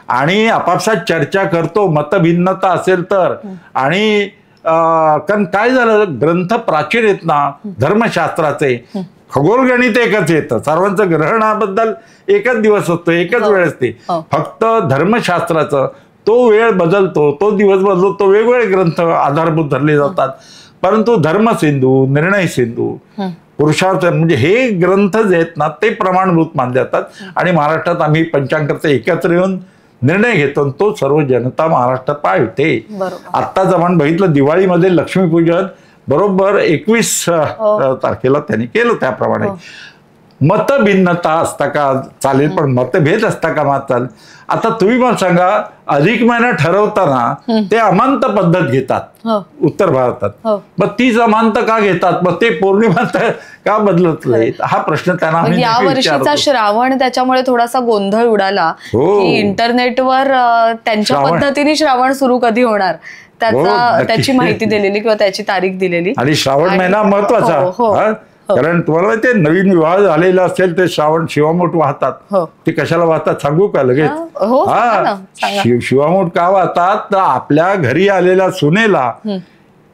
आणि आपापसात चर्चा करतो, मतभिन्नता असेल तर. आणि कारण काय झालं, ग्रंथ प्राचीन आहेत ना धर्मशास्त्राचे, खगोल गणित एकच येतं, सर्वांचं ग्रहणाबद्दल एकच दिवस असतो, एकच वेळ असते. फक्त धर्मशास्त्राचं तो वेळ बदलतो, तो दिवस बदलतो, तो वेगवेगळे ग्रंथ आधारभूत धरले जातात. परंतु धर्मसिंधू, निर्णय सिंधू, पुरुषार्थ म्हणजे हे ग्रंथ जे आहेत ना, ते प्रमाणभूत मानले जातात. आणि महाराष्ट्रात आम्ही पंचांगकर्ते एकत्र येऊन निर्णय घेतो, तो सर्व जनता महाराष्ट्रात पाळते. आत्ताच आपण बघितलं, दिवाळीमध्ये लक्ष्मीपूजन बरोबर 21 तारखेला त्यांनी केलं. त्याप्रमाणे मतभिन्नता असता का चालेल, पण मतभेद असता का मात चालेल. आता तुम्ही मला सांगा, अधिक महिना ठरवताना ते अमांत पद्धत घेतात उत्तर भारतात. मग तीच अमांत का घेतात, मग ते पौर्णिमांत का बदलत नाही, हा प्रश्न त्यांना या वर्षीचा श्रावण त्याच्यामुळे थोडासा गोंधळ उडाला की इंटरनेटवर त्यांच्या पद्धतीने श्रावण सुरू कधी होणार त्याची माहिती दिलेली किंवा त्याची तारीख दिलेली. आणि श्रावण महिना महत्वाचा, कारण तुम्हाला माहिती आहे, नवीन विवाह झालेला असेल ते श्रावण शिवामूठ वाहतात. ते कशाला वाहतात सांगू का लगेच? शिवामूठ का वाहतात, तर आपल्या घरी आलेल्या सुनेला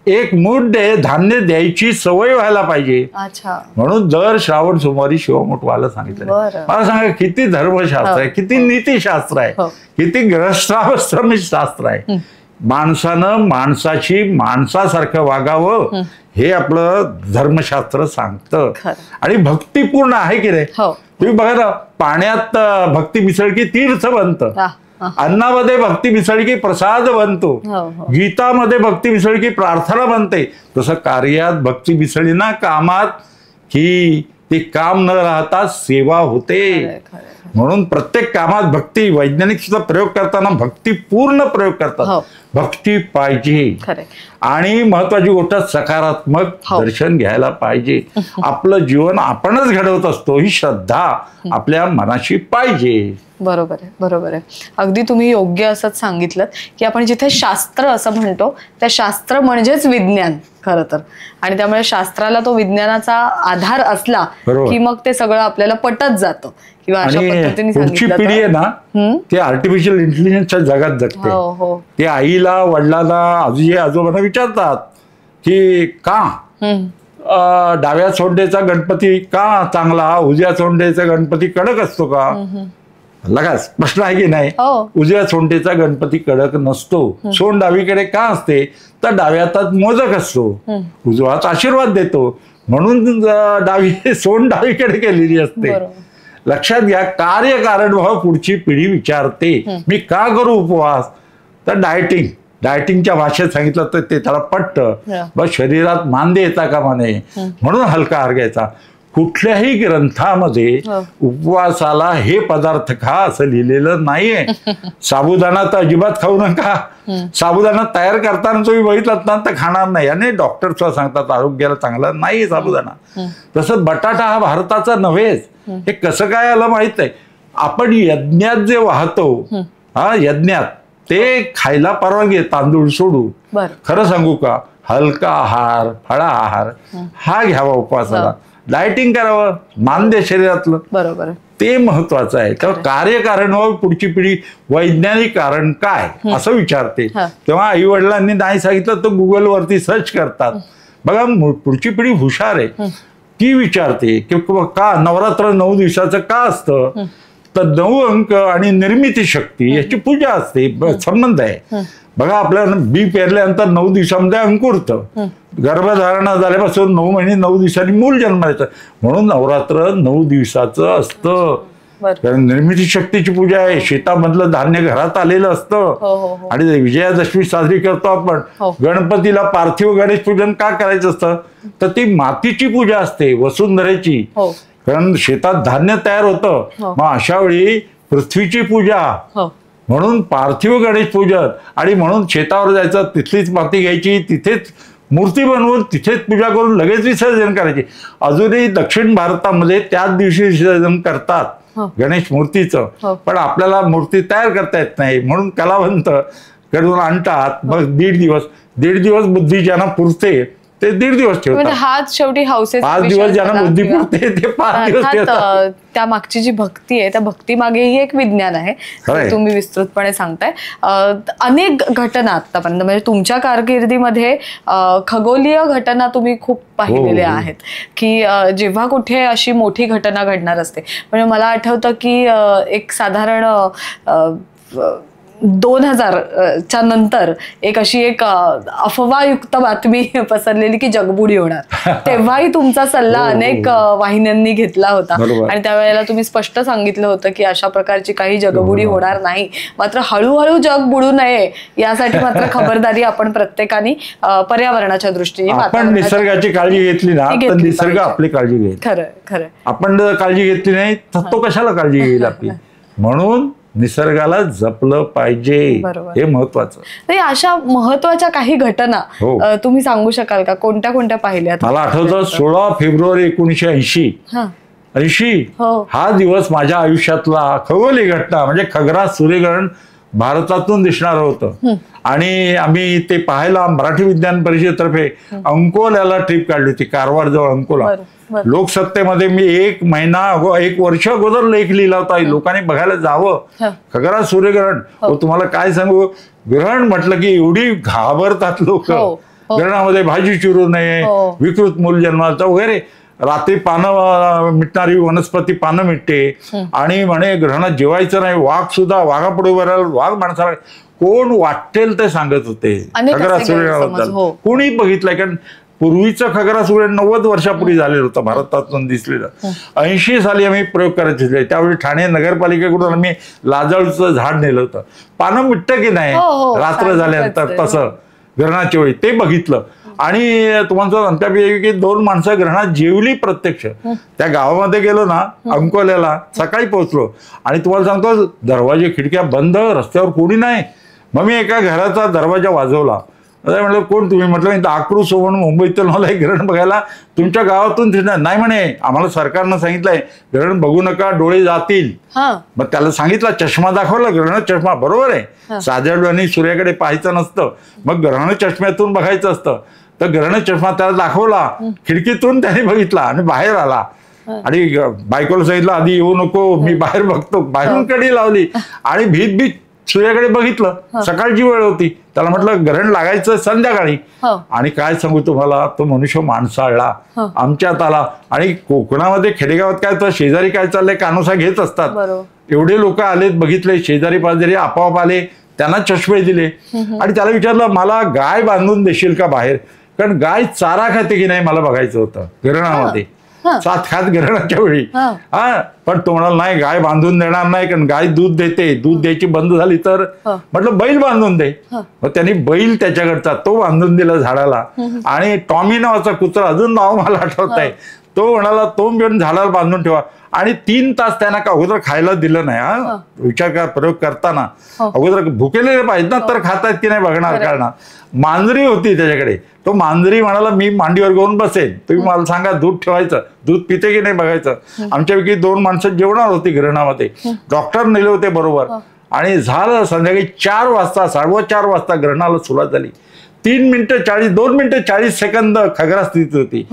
एक मूठ धान्य द्यायची सवय व्हायला पाहिजे, म्हणून दर श्रावण सोमवारी शिवामूठ व्हायला सांगितलं. मला सांगा, किती धर्मशास्त्र आहे, किती नीतिशास्त्र आहे, किती ग्रहस्थाश्रमी शास्त्र आहे. माणसानं माणसाची माणसासारखं वागावं हे आपलं धर्मशास्त्र सांगतं. आणि भक्तिपूर्ण आहे की नाही. तुम्ही बघा ना, पाण्यात भक्ती मिसळकी तीर्थ बनतं, अन्नामध्ये भक्ती मिसळकी प्रसाद बनतो, गीतामध्ये भक्ती मिसळकी प्रार्थना बनते. तसं कार्यात भक्ती मिसळली ना कामात, की ते काम न राहता सेवा होते. म्हणून प्रत्येक कामात भक्ती, वैज्ञानिक सुद्धा प्रयोग करताना भक्तीपूर्ण प्रयोग करतात. भक्ती पाहिजे. आणि महत्वाची गोष्ट, सकारात्मक दर्शन घ्यायला पाहिजे. आपलं जीवन आपणच घडवत असतो ही श्रद्धा आपल्या मनाशी पाहिजे. बरोबर आहे, बरोबर आहे. अगदी तुम्ही योग्य असंच सांगितलं की आपण जिथे शास्त्र असं म्हणतो, त्या शास्त्र म्हणजेच विज्ञान खरं तर. आणि त्यामुळे शास्त्राला तो विज्ञानाचा आधार असला की मग ते सगळं आपल्याला पटत जातं. किंवा अशा पद्धतीने पुढची पिढी आहे ना, ते आर्टिफिशियल इंटेलिजन्सच्या जगात जगते. ते आईला, वडिलांना, आजी आजोबांना विचारतात की का डाव्या सोंडेचा गणपती का चांगला, उजव्या सोंडेचा गणपती कडक असतो का? लगाच प्रश्न आहे की नाही. उजव्या सोंडेचा गणपती कडक नसतो. सोंड डावीकडे का असते, तर डाव्यात मोदक असतो, उजवात आशीर्वाद देतो, म्हणून सोंड डावीकडे केलेली असते. लक्षात घ्या, कार्यकारण भाव पुढची पिढी विचारते. मी का करू उपवास, तर डायटिंगच्या भाषेत सांगितलं तर ते त्याला पटतं. बस शरीरात मांदे येता कामा नये म्हणून हलका आहार घ्यायचा. कुठल्याही ग्रंथामध्ये उपवासाला हे पदार्थ खा असं लिहिलेलं नाहीये. साबुदाणा तर अजिबात खाऊ नका. साबुदाणा तयार करताना तुम्ही बघितलात ना तर खाणार नाही, आणि डॉक्टर सुद्धा सांगतात आरोग्याला चांगला नाही साबुदाणा. तसं बटाटा हा भारताचा नव्हेच. हे कसं काय आलं माहित आहे. आपण यज्ञात जे वाहतो, यज्ञात ते खायला परवानगी आहे, तांदूळ सोडून. खरं सांगू का, हलका आहार, फळा आहार हा घ्यावा उपवासाला. डायटिंग करावं, मान द्या शरीरातलं. बरोबर. ते महत्वाचं आहे. तर कार्यकारण व पुढची पिढी वैज्ञानिक कारण काय असं विचारते. तेव्हा आई वडिलांनी नाही सांगितलं तर गुगलवरती सर्च करतात. बघा पुढची पिढी हुशार आहे, ती विचारते की का नवरात्र 9 दिवसाचं का असतं, तर 9 अंक आणि निर्मिती शक्ती याची पूजा असते, संबंध आहे. बघा आपल्याला बी पेरल्यानंतर 9 दिवसामध्ये अंकुरतं, गर्भधारणा झाल्यापासून 9 महिने 9 दिवसांनी मूल जन्मायचं, म्हणून नवरात्र 9 दिवसाचं असतं. कारण निर्मिती शक्तीची पूजा आहे. शेतामधलं धान्य घरात आलेलं असतं आणि विजयादशमी साजरी करतो आपण. गणपतीला पार्थिव गणेश पूजन का करायचं असतं, तर ती मातीची पूजा असते, वसुंधरेची. कारण शेतात धान्य तयार होतं, मग अशा वेळी पृथ्वीची पूजा, म्हणून पार्थिव गणेश पूजन. आणि म्हणून शेतावर जायचं, तिथलीच माती घ्यायची, तिथेच मूर्ती बनवून तिथेच पूजा करून लगेच विसर्जन करायची. अजूनही दक्षिण भारतामध्ये त्याच दिवशी विसर्जन करतात गणेश मूर्तीचं. पण आपल्याला मूर्ती तयार करता येत नाही, म्हणून कलावंत कडून आणतात. मग दीड दिवस बुद्धी ज्यांना पुरते ते 1.5 दिवस ठेवतात. हाच शेवटी हौसेचा 5 दिवस ज्यांना बुद्धी पुरते ते 5 दिवस ठेवतात. त्या मागची जी भक्ती आहे, त्या भक्ती मागेही एक विज्ञान आहे, तुम्ही विस्तृतपणे सांगताय. अनेक घटना आतापर्यंत म्हणजे तुमच्या कारकिर्दीमध्ये खगोलीय घटना तुम्ही खूप पाहिलेल्या आहेत की जेव्हा कुठे अशी मोठी घटना घडणार असते, म्हणजे मला आठवतं की एक साधारण 2000च्या नंतर एक अफवायुक्त बातमी पसरलेली की जगबुडी होणार. तेव्हाही तुमचा सल्ला अनेक वाहिन्यांनी घेतला होता आणि त्यावेळेला तुम्ही स्पष्ट सांगितलं होतं की अशा प्रकारची काही जगबुडी होणार नाही, मात्र हळूहळू जग बुडू नये यासाठी मात्र खबरदारी आपण प्रत्येकाने पर्यावरणाच्या दृष्टीने, आपण निसर्गाची काळजी घेतली ना तर निसर्ग आपली काळजी घेईल. खरं. आपण जर काळजी घेतली नाही तर तो कशाला काळजी घेईल आपली. म्हणून निसर्गाला जपलं पाहिजे, हे महत्वाचं. अशा महत्वाच्या काही घटना तुम्ही सांगू शकाल का, कोणत्या कोणत्या पाहिल्यात? मला आठवतं 16 फेब्रुवारी 1980 हा दिवस माझ्या आयुष्यातला खगोलीय घटना, म्हणजे खग्रास सूर्यग्रहण भारतातून दिसणार होतं आणि आम्ही ते पाहायला मराठी विज्ञान परिषदेतर्फे अंकोल्याला ट्रिप काढली होती, कारवार जवळ अंकोला. लोकसत्तेमध्ये मी 1 वर्ष अगोदर लेख लिहिला होता, लोकांनी बघायला जावं खग्रास सूर्यग्रहण. तुम्हाला काय सांगू, ग्रहण म्हटलं की एवढी घाबरतात लोक. ग्रहणामध्ये भाजी चिरू नये, विकृत मूल जन्माचा वगैरे, रात्री पानं मिटणारी वनस्पती पानं मिटते आणि म्हणे ग्रहणात जेवायचं नाही. वाघ सुद्धा वाघापुढे उभं राहिला, वाघ माणसाला कोण वाटेल ते सांगत होते खग्रास सूर्यग्रहण. कोणी बघितलंय, कारण पूर्वीचं खग्रास सूर्यग्रहण 90 वर्षापूर्वी झालेलं होतं, भारतातून दिसलेलं. 80 साली आम्ही प्रयोग करायचे, त्यावेळी ठाणे नगरपालिकेकडून आम्ही लाजाळूचं झाड नेलं होतं. पानं मिटतं की नाही रात्र झाल्यानंतर, तसं ग्रहणाच्या वेळी ते बघितलं. आणि तुम्हाला अंत्यापैकी 2 माणसं ग्रहणात जेवली प्रत्यक्ष. त्या गावामध्ये गेलो ना अंकोल्याला, सकाळी पोहोचलो आणि तुम्हाला सांगतो दरवाजे खिडक्या बंद, रस्त्यावर कोणी नाही. मग मी एका घराचा दरवाजा वाजवला. म्हटलं कोण तुम्ही? म्हटलं मी आक्रोश म्हणून मुंबईतून मला एक ग्रहण बघायला तुमच्या गावातून फिरणार नाही. म्हणे आम्हाला सरकारनं सांगितलंय ग्रहण बघू नका, डोळे जातील. मग त्याला सांगितलं, चष्मा दाखवला, ग्रहण चष्मा. बरोबर आहे, साध्या डोळ्यांनी सूर्याकडे पाहायचं नसतं, मग ग्रहण चष्म्यातून बघायचं असतं. तर ग्रहण चष्मा त्याला दाखवला, खिडकीतून त्याने बघितला आणि बाहेर आला. आणि बायकोला सांगितलं आधी येऊ नको, मी बाहेर बघतो. बाहेरून कडी लावली आणि भीत सूर्याकडे बघितलं. सकाळची वेळ होती, त्याला म्हटलं ग्रहण लागायचं संध्याकाळी. आणि काय सांगू तुम्हाला, तो मनुष्य माणसाळला आमच्यात आला. आणि कोकणामध्ये खेडेगावात काय तर शेजारी काय चाललंय कानोसा घेत असतात. एवढे लोक आलेत, बघितले, शेजारी पाजारी आपोआप आले, त्यांना चष्मे दिले. आणि त्याला विचारलं मला गाय बांधून देशील का बाहेर, कारण गाय चारा खाते की नाही मला बघायचं होतं ग्रहणामध्ये. 7 खात ग्रहणाच्या वेळी. पण तो म्हणाला नाही, गाय बांधून देणार नाही, कारण गाय दूध देते, दूध द्यायची बंद झाली तर. म्हटलं बैल बांधून दे. मग त्यांनी बैल त्याच्याकडचा तो बांधून दिला झाडाला. आणि टॉमी नावाचा कुत्रा, अजून नाव मला आठवत आहे, तो म्हणाला तो घेऊन झाडाला बांधून ठेवा. आणि 3 तास त्यांना अगोदर खायला दिलं नाही. विचार करा, प्रयोग करताना अगोदर भुकेलेले पाहिजे ना, तर खातायत की नाही बघणार. कारण मांजरी होती त्याच्याकडे, तो मांजरी म्हणाला मी मांडीवर घेऊन बसेल, तुम्ही मला सांगा दूध ठेवायचं, दूध पिते की नाही बघायचं. आमच्यापैकी 2 माणसं जेवणार होती ग्रहणामध्ये, डॉक्टर नेले होते बरोबर. आणि झालं संध्याकाळी 4 वाजता 4:15 वाजता ग्रहणाला सुरुवात झाली. 2 मिनिटं 40 सेकंद खग्रास स्थिती होती.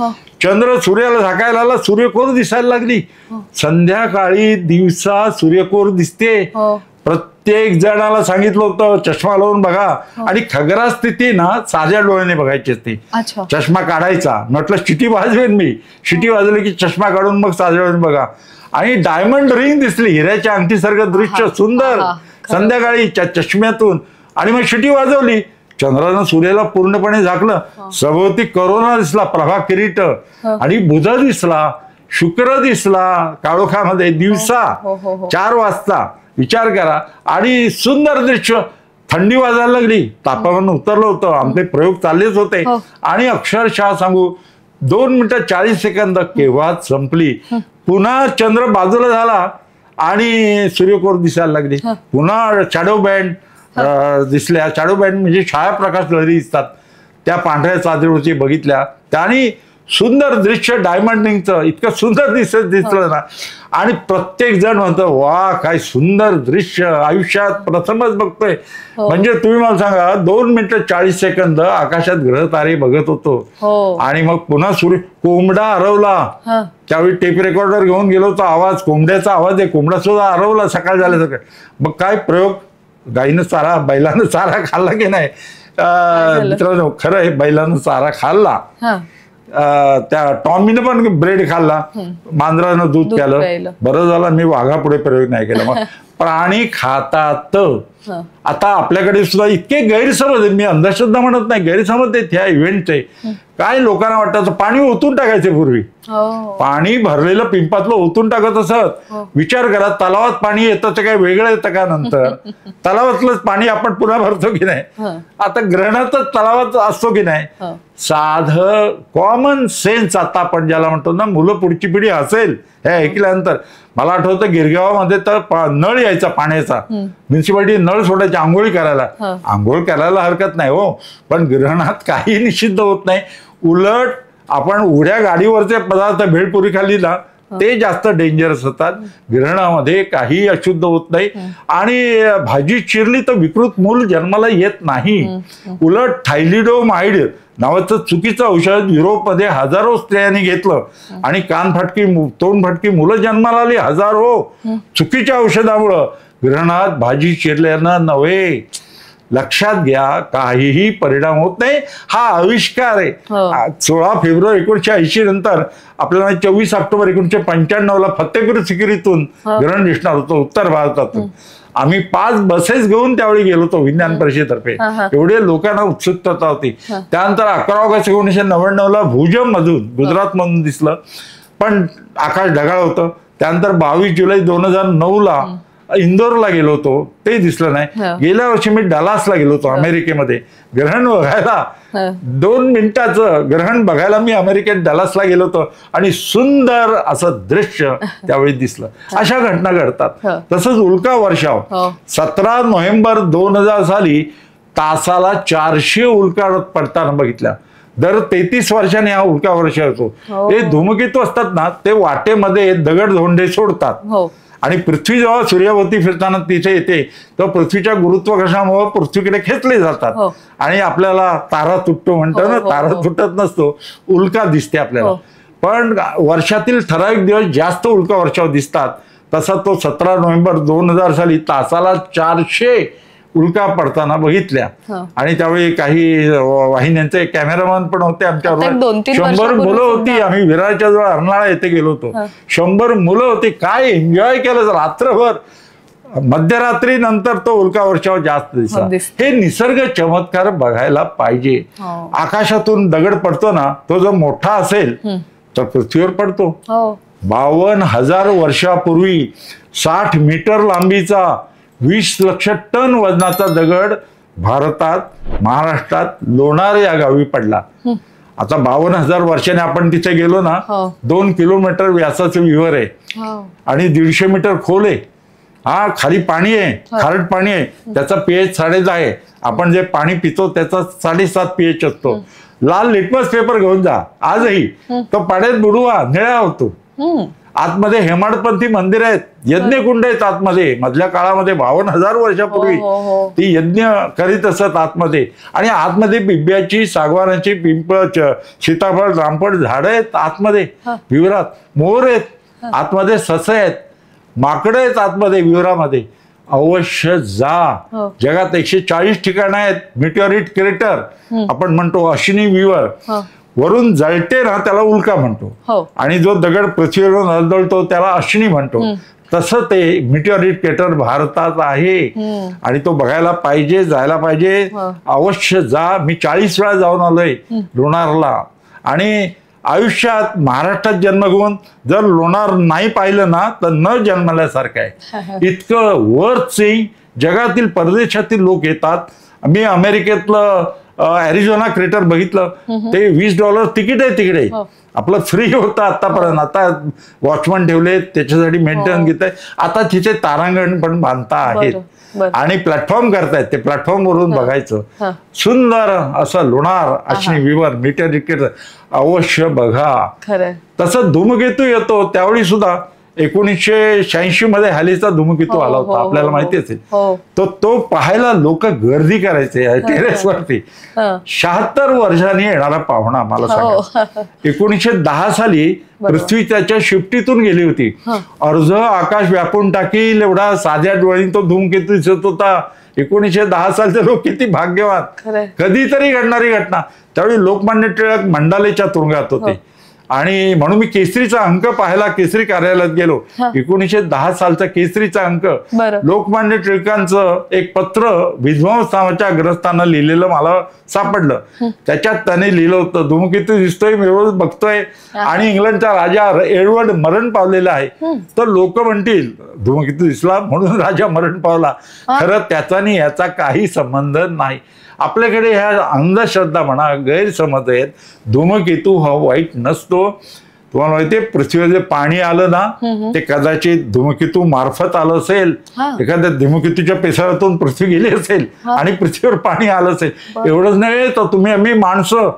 चंद्र सूर्याला झाकायला आला, सूर्यकोर दिसायला लागली. संध्याकाळी दिवसा सूर्यकोर दिसते. प्रत्येक जणाला सांगितलं होतं चष्मा लावून बघा, आणि खग्रास स्थिती ना साध्या डोळ्याने बघायची असते. चष्मा काढायचा, म्हटलं शिटी वाजवेन मी, शिटी वाजवली की चष्मा काढून मग साध्या डोळ्याने बघा. आणि डायमंड रिंग दिसली, हिऱ्याच्या अंगठीसारखं दृश्य सुंदर संध्याकाळी चष्म्यातून. आणि मग शिटी वाजवली, चंद्रानं सूर्याला पूर्णपणे झाकलं. सभोवती करोना दिसला, प्रभा किरीट, आणि बुध दिसला, शुक्र दिसला काळोखामध्ये दिवसा 4 वाजता. विचार करा. आणि सुंदर दृश्य. थंडी वाजायला लागली, तापमान उतरलं होतं, आमचे प्रयोग चाललेच होते. आणि अक्षरशः सांगू 2 मिनिटं 40 सेकंद केव्हा संपली. पुन्हा चंद्र बाजूला झाला आणि सूर्यकोर दिसायला लागली. पुन्हा शॅडो बँड दिसल्या. शॅडो बँड म्हणजे छायाप्रकाश लहरी दिसतात, त्या पांढऱ्या चादरीवरती बघितल्या. त्याने सुंदर दृश्य डायमंड रिंगचं इतकं सुंदर दिसलं ना. आणि प्रत्येक जण म्हणतो वा काय सुंदर दृश्य, आयुष्यात प्रथमच बघतोय. म्हणजे तुम्ही मला सांगा 2 मिनिटं 40 सेकंद आकाशात ग्रह तारे बघत होतो. आणि मग पुन्हा सूर्य, कोंबडा हरवला. त्यावेळी टेप रेकॉर्डर घेऊन गेलो तर आवाज, कोंबड्याचा आवाज आहे, कोंबडा सुद्धा हरवला सकाळ झाल्यासारखं. मग काय प्रयोग, गाईनं चारा, बैलानं चारा खाल्ला की नाही मित्रांनो? खरं आहे, बैलानं चारा खाल्ला, त्या टॉमीनं पण ब्रेड खाल्ला, मांजरानं दूध प्यालं. बरं झालं मी वाघापुढे प्रयोग नाही केला. मग प्राणी खातात. आता आपल्याकडे सुद्धा इतके गैरसमज आहेत, मी अंधश्रद्धा म्हणत नाही, गैरसमज आहेत ह्या इव्हेंटचे. काय लोकांना वाटतं पाणी ओतून टाकायचे पूर्वी, पाणी भरलेलं पिंपातलं ओतून टाकत असत. विचार करा, तलावात पाणी येतं तर काय वेगळं येतं का? नंतर तलावातलंच पाणी आपण पुन्हा भरतो की नाही? आता ग्रहणातच तलावात असतो की नाही? साधं कॉमन सेन्स आता आपण ज्याला म्हणतो ना, मुलं पुढची पिढी हसेल हे ऐकल्यानंतर. मला आठवतं गिरगावामध्ये तर नळ यायचा पाण्याचा, म्युन्सिपालिटी नळ सोडायची आंघोळी करायला. आंघोळ करायला हरकत नाही हो, पण ग्रहणात काही निषिद्ध होत नाही. उलट आपण उड्या गाडीवरचे पदार्थ भेळपुरी खाल्ली ना, ते जास्त डेंजरस होतात. ग्रहणामध्ये काही अशुद्ध होत नाही. आणि भाजी चिरली तर विकृत मूल जन्माला येत नाही. उलट थायलिडोमाइड नावाचं चुकीचं औषध युरोपमध्ये हजारो स्त्रियांनी घेतलं आणि कानफाटकी तोंडफाटकी मुलं जन्माला आली हजारो चुकीच्या औषधामुळं. ग्रहणात भाजी चिरल्यानं नव्हे, लक्षात घ्या, काहीही परिणाम होत नाही. हा आविष्कार आहे. 16 फेब्रुवारी 1980 नंतर आपल्याला 24 ऑक्टोबर 1995 फतेपूर सिक्रीतून ग्रहण दिसणार होतं उत्तर भारतातून. आम्ही 5 बसेस घेऊन त्यावेळी गेलो होतो विज्ञान परिषदेतर्फे. एवढे लोकांना उत्सुकता होती. त्यानंतर 11 ऑगस्ट 1999 भुजम मधून, गुजरात मधून दिसलं, पण आकाश ढगाळ होतं. त्यानंतर 22 जुलै 2009 इंदोरला गेलो होतो, ते दिसलं नाही. गेल्या वर्षी मी डलासला गेलो होतो अमेरिकेमध्ये ग्रहण बघायला. 2 मिनिटाचं ग्रहण बघायला मी अमेरिकेत डलासला गेलो होतो आणि सुंदर असं दृश्य त्यावेळी दिसलं. अशा घटना घडतात. तसंच उल्का वर्षाव 17 नोव्हेंबर 2000 साली तासाला 400 उल्का पडताना बघितल्या. दर 33 वर्षांनी हा उल्का वर्षाव होतो. हे धूमकेतू असतात ना, ते वाटेमध्ये दगड धोंडे सोडतात आणि पृथ्वी जेव्हा सूर्याभोवती फिरताना तिथे येते तर पृथ्वीच्या गुरुत्वाकर्षणामुळे पृथ्वीकडे खेचले जातात आणि आपल्याला तारा तुटतो म्हणतो ना, तारा तुटत नसतो, उल्का दिसते आपल्याला. पण वर्षातील ठराविक दिवस जास्त उल्का वर्षाव दिसतात. तसा तो 17 नोव्हेंबर 2000 साली तासाला 400 उल्का पडताना बघितल्या. आणि त्यावेळी काही वाहिन्यांचे कॅमेरामॅन पण होते आमच्याबरोबर. 100 मुलं होती. आम्ही विरारच्या जवळ अर्नाळा येथे गेलो होतो. 100 मुलं होती. काय एन्जॉय केलं रात्रभर. मध्यरात्री नंतर तो उल्का वर्षाव जास्त दिसला. हे निसर्ग चमत्कार बघायला पाहिजे. आकाशातून दगड पडतो ना, तो जर मोठा असेल तर पृथ्वीवर पडतो. 52,000 वर्षापूर्वी 60 मीटर लांबीचा 20 लक्ष टन वजनाचा दगड भारतात, महाराष्ट्रात लोणार या गावी पडला. आता 52,000 वर्षाने आपण तिथे गेलो ना, 2 किलोमीटर व्यासाचं विहीर आहे आणि 150 मीटर खोल आहे. हा खाली पाणी आहे, खारट पाणी आहे. त्याचा pH 6.5 आहे. आपण जे पाणी पितो त्याचा 7.5 pH असतो. लाल लिटमस पेपर घेऊन जा आजही, तो पाण्यात बुडवा, निळा होतो. आतमध्ये हेमाडपंथी मंदिर आहेत, यज्ञकुंड आहेत आतमध्ये. मधल्या काळामध्ये 52,000 वर्षापूर्वी ती यज्ञ करीत असत आतमध्ये. आणि आतमध्ये बिब्याची, सागवानाची, पिंपळ, सीताफळ, रामफळ झाडं आहेत आतमध्ये विवरात. मोर आहेत आतमध्ये, ससे आहेत, माकडं आहेत आतमध्ये विवरामध्ये. अवश्य जा. जगात 140 ठिकाणं आहेत. मिटिओरिट क्रेटर आपण म्हणतो, अश्विनी विवर वरून जळते ना त्याला उल्का म्हणतो, आणि जो दगड पृथ्वीवरून आदळतो त्याला अश्विनी म्हणतो. तसं ते मिटिओरिट क्रेटर भारतात आहे आणि तो बघायला पाहिजे, जायला पाहिजे. अवश्य जा. मी 40 वेळा जाऊन आलोय लोणारला. आणि आयुष्यात महाराष्ट्रात जन्म घेऊन जर लोणार नाही पाहिलं ना तर न जन्मल्यासारखं आहे. इतकं वर्थ जगातील परदेशातील लोक येतात. मी अमेरिकेतलं ॲरिझोना क्रेटर बघितलं, ते $20 तिकीट आहे तिकडे. आपलं फ्री होतं आतापर्यंत. आता वॉचमन ठेवले, त्याच्यासाठी मेंटेनन्स घेत आहे. आता तिथे तारांगण पण बांधता आहेत आणि प्लॅटफॉर्म करतायत. ते प्लॅटफॉर्म वरून बघायचं. सुंदर असं लोणार, अश्विनी विवर, मिटिओरिट क्रेटर अवश्य बघा. तसं धूमकेतू येतो त्यावेळी सुद्धा 1986 मध्ये हॅलीचा धूमकेतू आला होता, आपल्याला माहिती असेल. तो पाहायला लोक गर्दी करायचे टेरेसवरती. 76 वर्षांनी येणारा पाहुणा मला सांगा. 1910 साली पृथ्वी त्याच्या शिफ्टीतून गेली होती. अर्ध आकाश व्यापून टाकील एवढा साध्या डोळ्यांनी तो धूमकेतू दिसत होता. 1910 सालचे लोक किती भाग्यवान. कधीतरी घडणारी घटना. त्यावेळी लोकमान्य टिळक मंडालेच्या तुरुंगात होते आणि म्हणून मी केसरीचा अंक पाहायला केसरी कार्यालयात गेलो. 1910 सालचा केसरीचा अंक, लोकमान्य टिळकांचं एक पत्र विध्वंस नावाच्या ग्रस्तानं लिहिलेलं मला सापडलं. त्याच्यात त्याने लिहिलं होतं, धूमकेतू दिसतोय, मी रोज बघतोय आणि इंग्लंडचा राजा एडवर्ड मरण पावलेला आहे. तर लोक म्हणतील धूमकेतू दिसला म्हणून राजा मरण पावला. खरं त्याचा आणि याचा काही संबंध नाही. आपल्याकडे ह्या अंधश्रद्धा म्हणा, गैरसमज आहेत. धूमकेतू हा वाईट नसतो. तुम्हाला माहितीये, पृथ्वीवर जे पाणी आलं ना ते कदाचित धूमकेतू मार्फत आलं असेल. एखाद्या धूमकेतूच्या पेसारातून पृथ्वी गेली असेल आणि पृथ्वीवर पाणी आलं असेल. एवढंच नाही तर तुम्ही आम्ही माणसं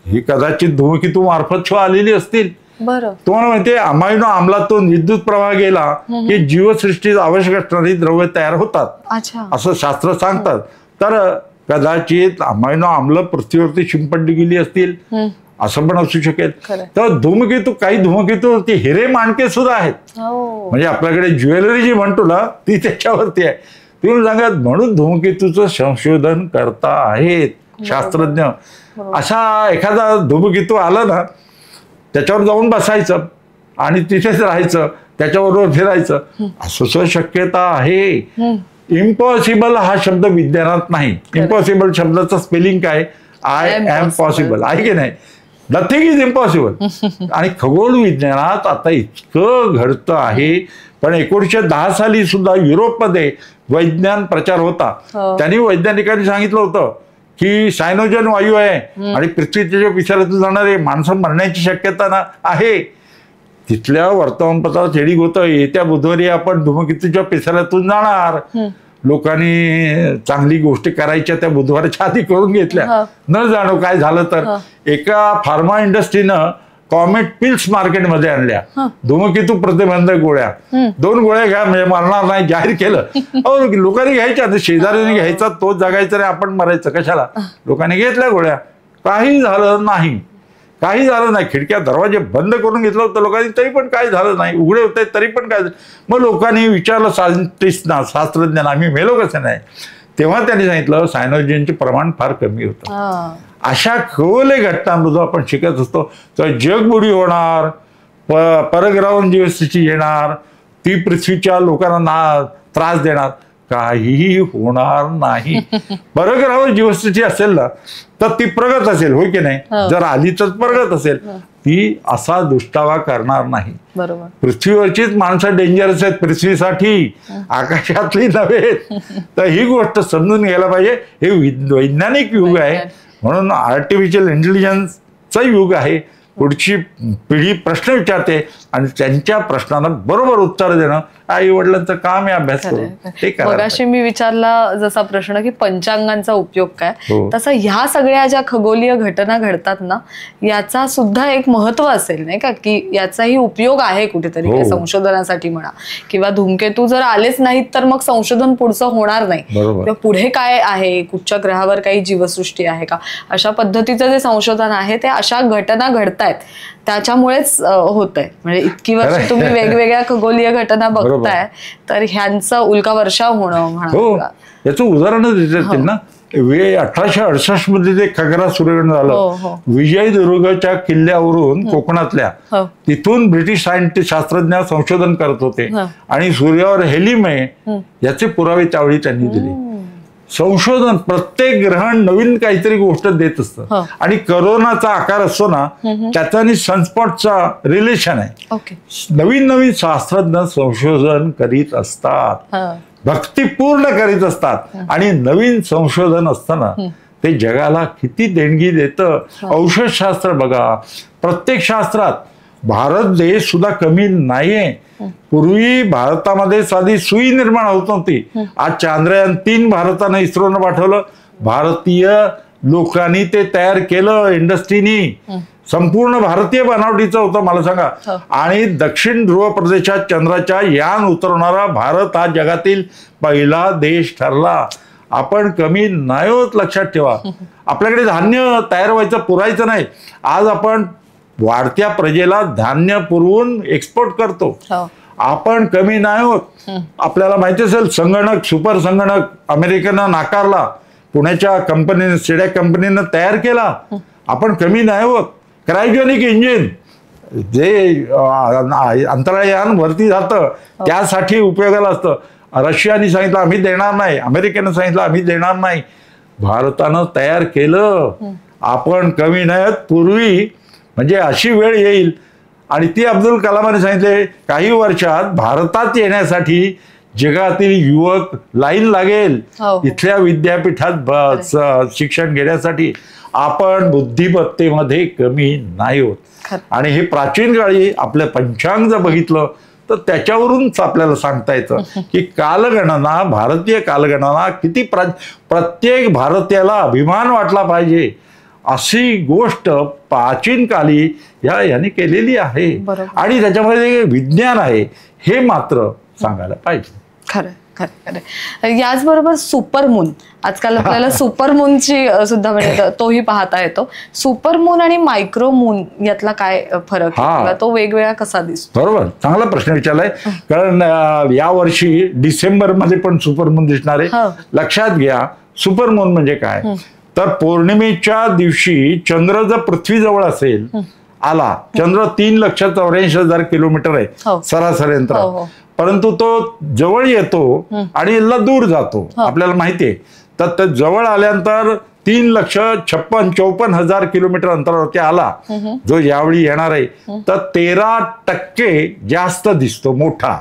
ही कदाचित धूमकेतू मार्फत आलेली असतील. तुम्हाला माहितीये, अमायनो आम्लातून विद्युत प्रवाह गेला की जीवसृष्टीत आवश्यक असणारी द्रव्य तयार होतात असं शास्त्र सांगतात. तर कदाचित अमायनो आम्ल पृथ्वीवरती शिंपडली गेली असतील, असं पण असू शकेल. तर धूमकेतू, काही धूमकेतू ते हिरे माणके सुद्धा आहेत. म्हणजे आपल्याकडे ज्वेलरी जी म्हणतो ना ती त्याच्यावरती आहे. तुम्ही सांगा, म्हणून धूमकेतूचं संशोधन करता आहेत शास्त्रज्ञ. असा एखादा धूमकेतू आला ना त्याच्यावर जाऊन बसायचं आणि तिथेच राहायचं, त्याच्याबरोबर फिरायचं, असं शक्यता आहे. इम्पॉसिबल हा शब्द विज्ञानात नाही. इम्पॉसिबल शब्दाचं स्पेलिंग काय? आय एम पॉसिबल आहे की नाही. Nothing is impossible. आणि खगोल विज्ञानात आता इतकं घडतं आहे. पण 1910 साली सुद्धा युरोपमध्ये वैज्ञान प्रचार होता. त्यांनी वैज्ञानिकांनी सांगितलं होतं की सायनोजन वायू आहे आणि पृथ्वी त्याच्या पिसाऱ्यातून जाणारे माणसं मरण्याची शक्यता ना आहे. तिथल्या वर्तमानपत्रात हेडिंग होतं, येत्या बुधवारी आपण धूमकेतूच्या पिसाऱ्यातून जाणार. लोकांनी चांगली गोष्टी करायच्या त्या बुधवारच्या आधी करून घेतल्या, न जाणो काय झालं तर. एका फार्मा इंडस्ट्रीनं कॉमेट पिल्स मार्केटमध्ये आणल्या, धूमकेतू प्रतिबंधक गोळ्या. 2 गोळ्या घ्या म्हणजे मरणार नाही जाहीर केलं. लोकांनी घ्यायच्या, शेजाऱ्याने घ्यायचा, तोच जगायचा रे, आपण मरायचं कशाला. लोकांनी घेतल्या गोळ्या, काही झालं नाही. काही झालं नाही. खिडक्या दरवाजे बंद करून घेतलं होतं लोकांनी, तरी पण काय झालं नाही. उघडे होते तरी पण काय. मग लोकांनी विचारलं सायंटिस्टना, शास्त्रज्ञांना, आम्ही मेलो कसं नाही. तेव्हा त्यांनी सांगितलं सायनोजेनचे प्रमाण फार कमी होतं. अशा खगोलीय घटनांमधून आपण शिकत असतो. तर जगबुडी होणार, परग्रहावरून जीवसृष्टी येणार, ती पृथ्वीच्या लोकांना त्रास देणार, काहीही होणार नाही. परग्रहावर जीवसृष्टी असेल ना तर ती प्रगत असेल, होय की नाही. जर आली तर प्रगत असेल, ती असा दुष्टावा करणार नाही. पृथ्वीवरचीच माणसं डेंजरस आहेत पृथ्वीसाठी, आकाशातली नव्हे. तर ही गोष्ट समजून घ्यायला पाहिजे. हे वैज्ञानिक युग आहे, म्हणून आर्टिफिशियल इंटेलिजन्सचं युग आहे. पुढची पिढी प्रश्न विचारते आणि त्यांच्या प्रश्नांना बरोबर उत्तर देणं आई वडिलांचं काम आहे अभ्यास करून ते करायला मगाशी मी विचारला जसा प्रश्न की पंचांगांचा उपयोग काय, हो. तसा ह्या सगळ्या ज्या खगोलीय घटना घडतात ना याचा सुद्धा एक महत्व असेल नाही का, की याचाही उपयोग आहे कुठेतरी हो. काही संशोधनासाठी म्हणा, किंवा धूमकेतू जर आलेच नाहीत तर मग संशोधन पुढचं होणार नाही, बरोबर. किंवा पुढे काय आहे, कुठच्या ग्रहावर काही जीवसृष्टी आहे का, अशा पद्धतीचं जे संशोधन आहे ते अशा घटना घडतायत त्याच्यामुळेच होत आहे. म्हणजे इतकी वर्ष तुम्ही वेगवेगळ्या खगोलीय घटना बघताय तर ह्यांचा उल्का वर्षाव होणं म्हणा. हो, याचं उदाहरण देतात ना. 1868 मध्ये ते खगरा सूर्यग्रहण झालं विजयदुर्गच्या किल्ल्यावरून कोकणातल्या, तिथून ब्रिटिश सायंटिस्ट शास्त्रज्ञ संशोधन करत होते आणि सूर्यावर हेलिम आहे याचे पुरावे त्यावेळी त्यांनी दिले. संशोधन प्रत्येक ग्रहण नवीन काहीतरी गोष्ट देत असतं आणि करोनाचा आकार असतो ना त्याचा आणि सनस्पॉटचा रिलेशन आहे. नवीन नवीन शास्त्रज्ञ संशोधन करीत असतात, भक्तीपूर्ण करीत असतात आणि नवीन संशोधन असताना ते जगाला किती देणगी देतं. औषधशास्त्र बघा, प्रत्येक शास्त्रात भारत देश सुद्धा कमी नाहीये. पूर्वी भारतामध्ये साधी सुई निर्माण होत नव्हती. आज चांद्रयान-3 भारतानं इस्रोनं पाठवलं, भारतीय लोकांनी ते तयार केलं, इंडस्ट्रीनी. संपूर्ण भारतीय बनावटीचं होतं मला सांगा. आणि दक्षिण ध्रुव प्रदेशात चंद्राच्या यान उतरवणारा भारत हा जगातील पहिला देश ठरला. आपण कमी नाही होत, लक्षात ठेवा. आपल्याकडे धान्य तयार व्हायचं, पुरायचं नाही. आज आपण वाढत्या प्रजेला धान्य पुरवून एक्सपोर्ट करतो. आपण कमी नाही होत. आपल्याला माहिती असेल संगणक, सुपर संगणक अमेरिकेनं नाकारला, पुण्याच्या कंपनीने, सिडॅक कंपनीनं तयार केला. आपण कमी नाही होत. क्रायोजेनिक इंजिन जे अंतराळयान वरती जातं त्यासाठी उपयोगाला असतं. रशियाने सांगितलं आम्ही देणार नाही, अमेरिकेनं सांगितलं आम्ही देणार नाही, भारतानं तयार केलं. आपण कमी नाही होत. पूर्वी म्हणजे अशी वेळ येईल आणि ती अब्दुल कलामाने सांगितले काही वर्षात भारतात येण्यासाठी जगातील युवक लाईन लागेल इथल्या विद्यापीठात शिक्षण घेण्यासाठी. आपण बुद्धिमत्तेमध्ये कमी नाही होत. आणि हे प्राचीन काळी आपलं पंचांग जर बघितलं तर त्याच्यावरूनच आपल्याला सांगता येतं की कालगणना, भारतीय कालगणना किती प्रत्येक भारतीयाला अभिमान वाटला पाहिजे अशी गोष्ट प्राचीन काली याने केलेली आहे. आणि त्याच्यामध्ये विज्ञान आहे हे मात्र सांगायला पाहिजे. खरं खरं खरं. याचबरोबर सुपरमून, आजकाल आपल्याला सुपरमूनची सुद्धा म्हणजे तोही पाहता येतो. सुपरमून आणि मायक्रोमून यातला काय फरक आहे, तो वेगवेगळा कसा दिसतो? बरोबर, चांगला प्रश्न विचारलाय. कारण या वर्षी डिसेंबर मध्ये पण सुपरमून दिसणार आहे. लक्षात घ्या सुपरमून म्हणजे काय तर पौर्णिमेच्या दिवशी चंद्र जर पृथ्वीजवळ असेल आला, चंद्र 3,84,000 किलोमीटर आहे सरासरी अंतर, परंतु तो जवळ येतो आणि दूर जातो आपल्याला माहितीये. तर जवळ आल्यानंतर 3,56,54,000 किलोमीटर अंतरावरती आला जो यावेळी येणार आहे तर 13% जास्त दिसतो, मोठा,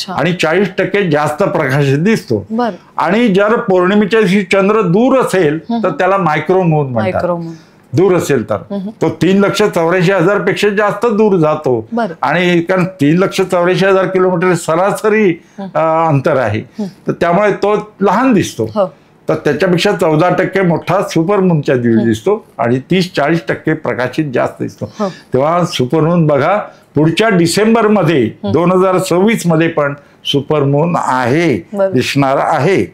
आणि 40% जास्त प्रकाशित दिसतो. आणि जर पौर्णिमेच्या दिवशी चंद्र दूर असेल तर त्याला मायक्रोमून म्हणतात. दूर असेल तर तो 3,84,000 पेक्षा जास्त दूर जातो. आणि कारण 3,84,000 किलोमीटर सरासरी अंतर आहे तर त्यामुळे तो लहान दिसतो. तर त्याच्यापेक्षा 14% मोठा सुपरमूनच्या दिवशी दिसतो आणि 30-40% प्रकाशित जास्त दिसतो. तेव्हा सुपरमून बघा पुढच्या डिसेंबर मध्ये 2026 मध्ये पण सुपरमून आहे, दिसणार आहे.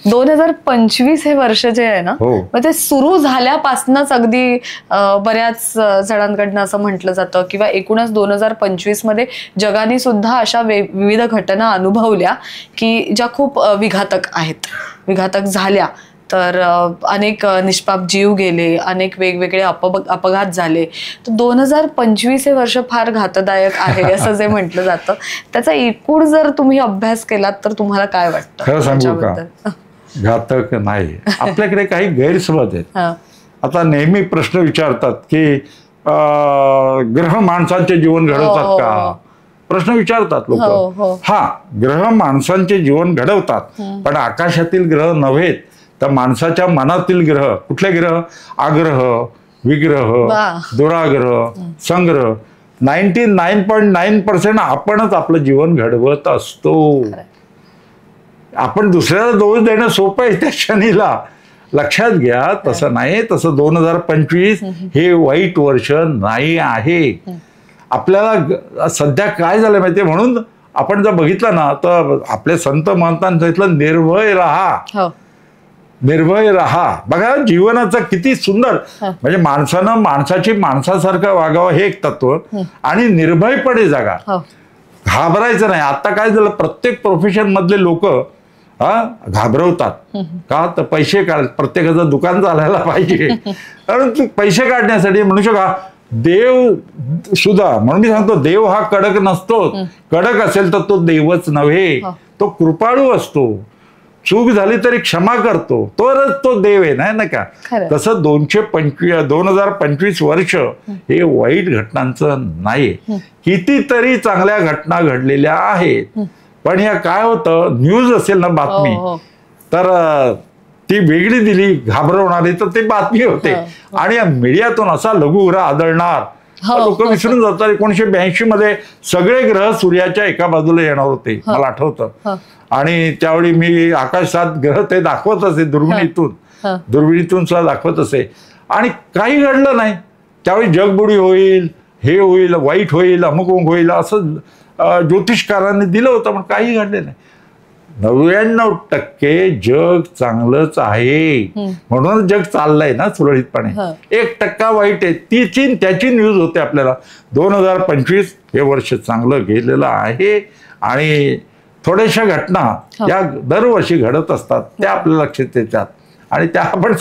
2025 हे वर्ष जे आहे ना ते सुरू झाल्यापासूनच अगदी बऱ्याच जणांकडनं असं म्हटलं जातं किंवा एकूणच 2025 मध्ये जगाने सुद्धा अशा विविध घटना अनुभवल्या की ज्या खूप विघातक आहेत, विघातक झाल्या. तर अनेक निष्पाप जीव गेले, अनेक वेगवेगळे अपघात झाले. तर 2025 हे वर्ष फार घातदायक आहे असं जे म्हटलं जातं, त्याचा एकूण जर तुम्ही अभ्यास केलात तर तुम्हाला काय वाटतं? खरं सांगू का, घातक नाही. आपल्याकडे काही गैरसमज आहेत. आता नेहमी प्रश्न विचारतात की ग्रह माणसांचे जीवन घडवतात का, प्रश्न विचारतात लोक. हा, ग्रह माणसांचे जीवन घडवतात पण आकाशातील ग्रह नव्हेत तर माणसाच्या मनातील ग्रह. कुठले ग्रह? आग्रह, विग्रह, दुराग्रह, संग्रह 99.9% आपणच आपलं जीवन घडवत असतो. आपण दुसऱ्याला दोष देणं सोपं आहे त्या क्षणीला. लक्षात घ्या, तसं नाही. तसं 2025 हे वाईट वर्ष नाही आहे. आपल्याला सध्या काय झालं माहितीये, म्हणून आपण जर बघितलं ना तर आपले संत महंतांनी सांगितलं निर्भय राहा, निर्भय राहा. बघा जीवनाचं किती सुंदर, म्हणजे माणसानं माणसाची माणसासारखं वागावं हे एक तत्व, आणि निर्भयपणे जगा, घाबरायचं नाही. आता काय झालं, प्रत्येक प्रोफेशन मधले लोक घाबरवतात का, तर पैसे काढ, प्रत्येकाचं दुकान चालायला पाहिजे. कारण पैसे काढण्यासाठी म्हणू शका देव सुद्धा, म्हणून मी सांगतो देव हा कडक नसतो. कडक असेल तर तो देवच नव्हे, तो कृपाळू असतो. चूक झाली तरी क्षमा करतो, तरच तो देव आहे, नाही ना का. तसं 2025 वर्ष हे वाईट घटनांचं नाही. कितीतरी चांगल्या घटना घडलेल्या आहेत. पण या काय होतं, न्यूज असेल ना बातमी, तर ती वेगळी दिली घाबरवणारी, तर ती बातमी होते. आणि या मीडियातून असा लघुग्रह आदळणार, लोक विसरून जातात. 1982 मध्ये सगळे ग्रह सूर्याच्या एका बाजूला येणार होते, मला आठवतं. आणि त्यावेळी मी आकाशात ग्रह ते दाखवत असे दुर्बिणीतून सुद्धा दाखवत असे, आणि काही घडलं नाही. त्यावेळी जगबुडी होईल, हे होईल, वाईट होईल, अमुक होईल असं ज्योतिषकारांनी दिलं होतं, पण काही घडले नाही. 99% जग चांगलंच आहे, म्हणून जग चाललंय ना सुरळीतपणे. 1% वाईट आहे, त्याची न्यूज होते आपल्याला. 2025 हे वर्ष चांगलं गेलेलं आहे, आणि थोड्याशा घटना या दरवर्षी घडत असतात, त्या आपल्या लक्षात येतात, आणि त्या आपण